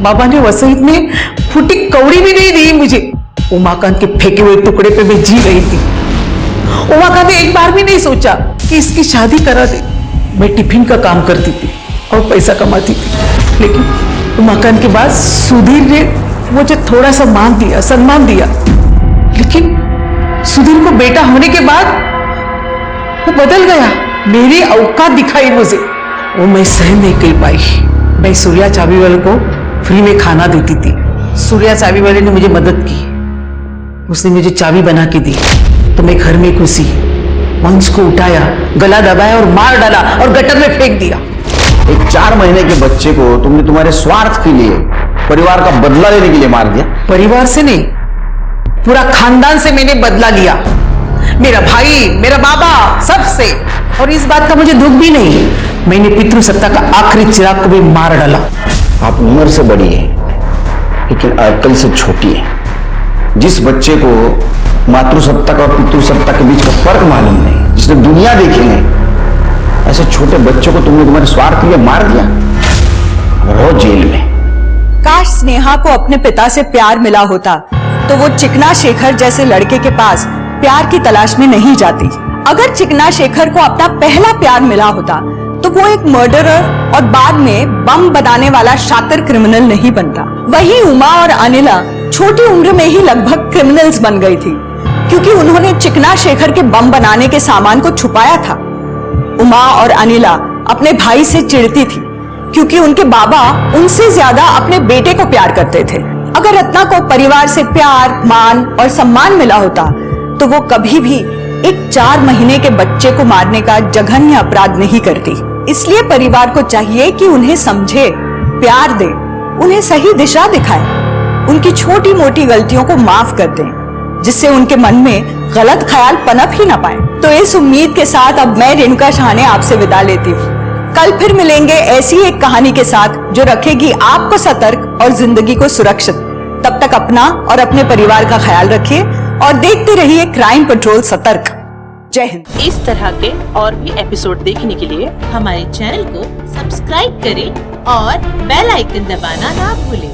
बाबा ने वसीयत में फूटी कौड़ी भी नहीं दी मुझे। उमाकांत के फेंके हुए टुकड़े पे मैं जी रही थी। उमाकांत ने एक बार भी नहीं सोचा कि इसकी शादी करा दे। मैं टिफिन का काम करती थी और पैसा कमाती थी, लेकिन उमाकांत के बाद सुधीर ने मुझे थोड़ा सा मान दिया, सम्मान दिया, लेकिन सुधीर को बेटा होने के बाद वो बदल गया, मेरी औकात दिखाई मुझे। वो मैं सहन नहीं कर पाई। मैं सूर्या चाबी वाले को फ्री में खाना देती थी। सूर्या चाबी वाले ने मुझे मदद की, उसने मुझे चाबी बना के दी, तो मैं घर में घुसी, वंश को उठाया, गला दबाया और मार डाला और गटर में फेंक दिया। एक 4 महीने के बच्चे को तुमने तुम्हारे स्वार्थ के लिए, परिवार का बदला लेने के लिए मार दिया। परिवार से नहीं, पूरा खानदान से मैंने बदला लिया, मेरा भाई, मेरा बाबा, सबसे। और इस बात का मुझे दुख भी नहीं, मैंने पितृसत्ता का आखिरी चिराग को भी मार डाला। आप उम्र से बड़ी है लेकिन अक्ल से छोटी है। जिस बच्चे को मातृसत्ता और पितृसत्ता के बीच का फर्क मालूम नहीं, जिसने दुनिया देखी नहीं, ऐसे छोटे बच्चों को तुमने तुम्हारे स्वार्थ के लिए मार दिया। रहो जेल में। काश स्नेहा को अपने पिता से प्यार मिला होता तो वो चिकना शेखर जैसे लड़के के पास प्यार की तलाश में नहीं जाती। अगर चिकना शेखर को अपना पहला प्यार मिला होता तो वो एक मर्डरर और बाद में बम बनाने वाला शातिर क्रिमिनल नहीं बनता। वहीं उमा और अनिला छोटी उम्र में ही लगभग क्रिमिनल्स बन गई थी, क्योंकि उन्होंने चिकना शेखर के बम बनाने के सामान को छुपाया था। उमा और अनिला अपने भाई से चिढ़ती थी, क्योंकि उनके बाबा उनसे ज्यादा अपने बेटे को प्यार करते थे। अगर रत्ना को परिवार से प्यार, मान और सम्मान मिला होता तो वो कभी भी एक 4 महीने के बच्चे को मारने का जघन्य अपराध नहीं करती। इसलिए परिवार को चाहिए कि उन्हें समझे, प्यार दे, उन्हें सही दिशा दिखाए, उनकी छोटी मोटी गलतियों को माफ कर दें, जिससे उनके मन में गलत ख्याल पनप ही ना पाए। तो इस उम्मीद के साथ अब मैं रेणुका शाहने आपसे विदा लेती हूँ। कल फिर मिलेंगे ऐसी एक कहानी के साथ जो रखेगी आपको सतर्क और जिंदगी को सुरक्षित। तब तक अपना और अपने परिवार का ख्याल रखिए और देखते रहिए क्राइम पेट्रोल सतर्क। जय हिंद। इस तरह के और भी एपिसोड देखने के लिए हमारे चैनल को सब्सक्राइब करें और बेल आइकन दबाना ना भूलें।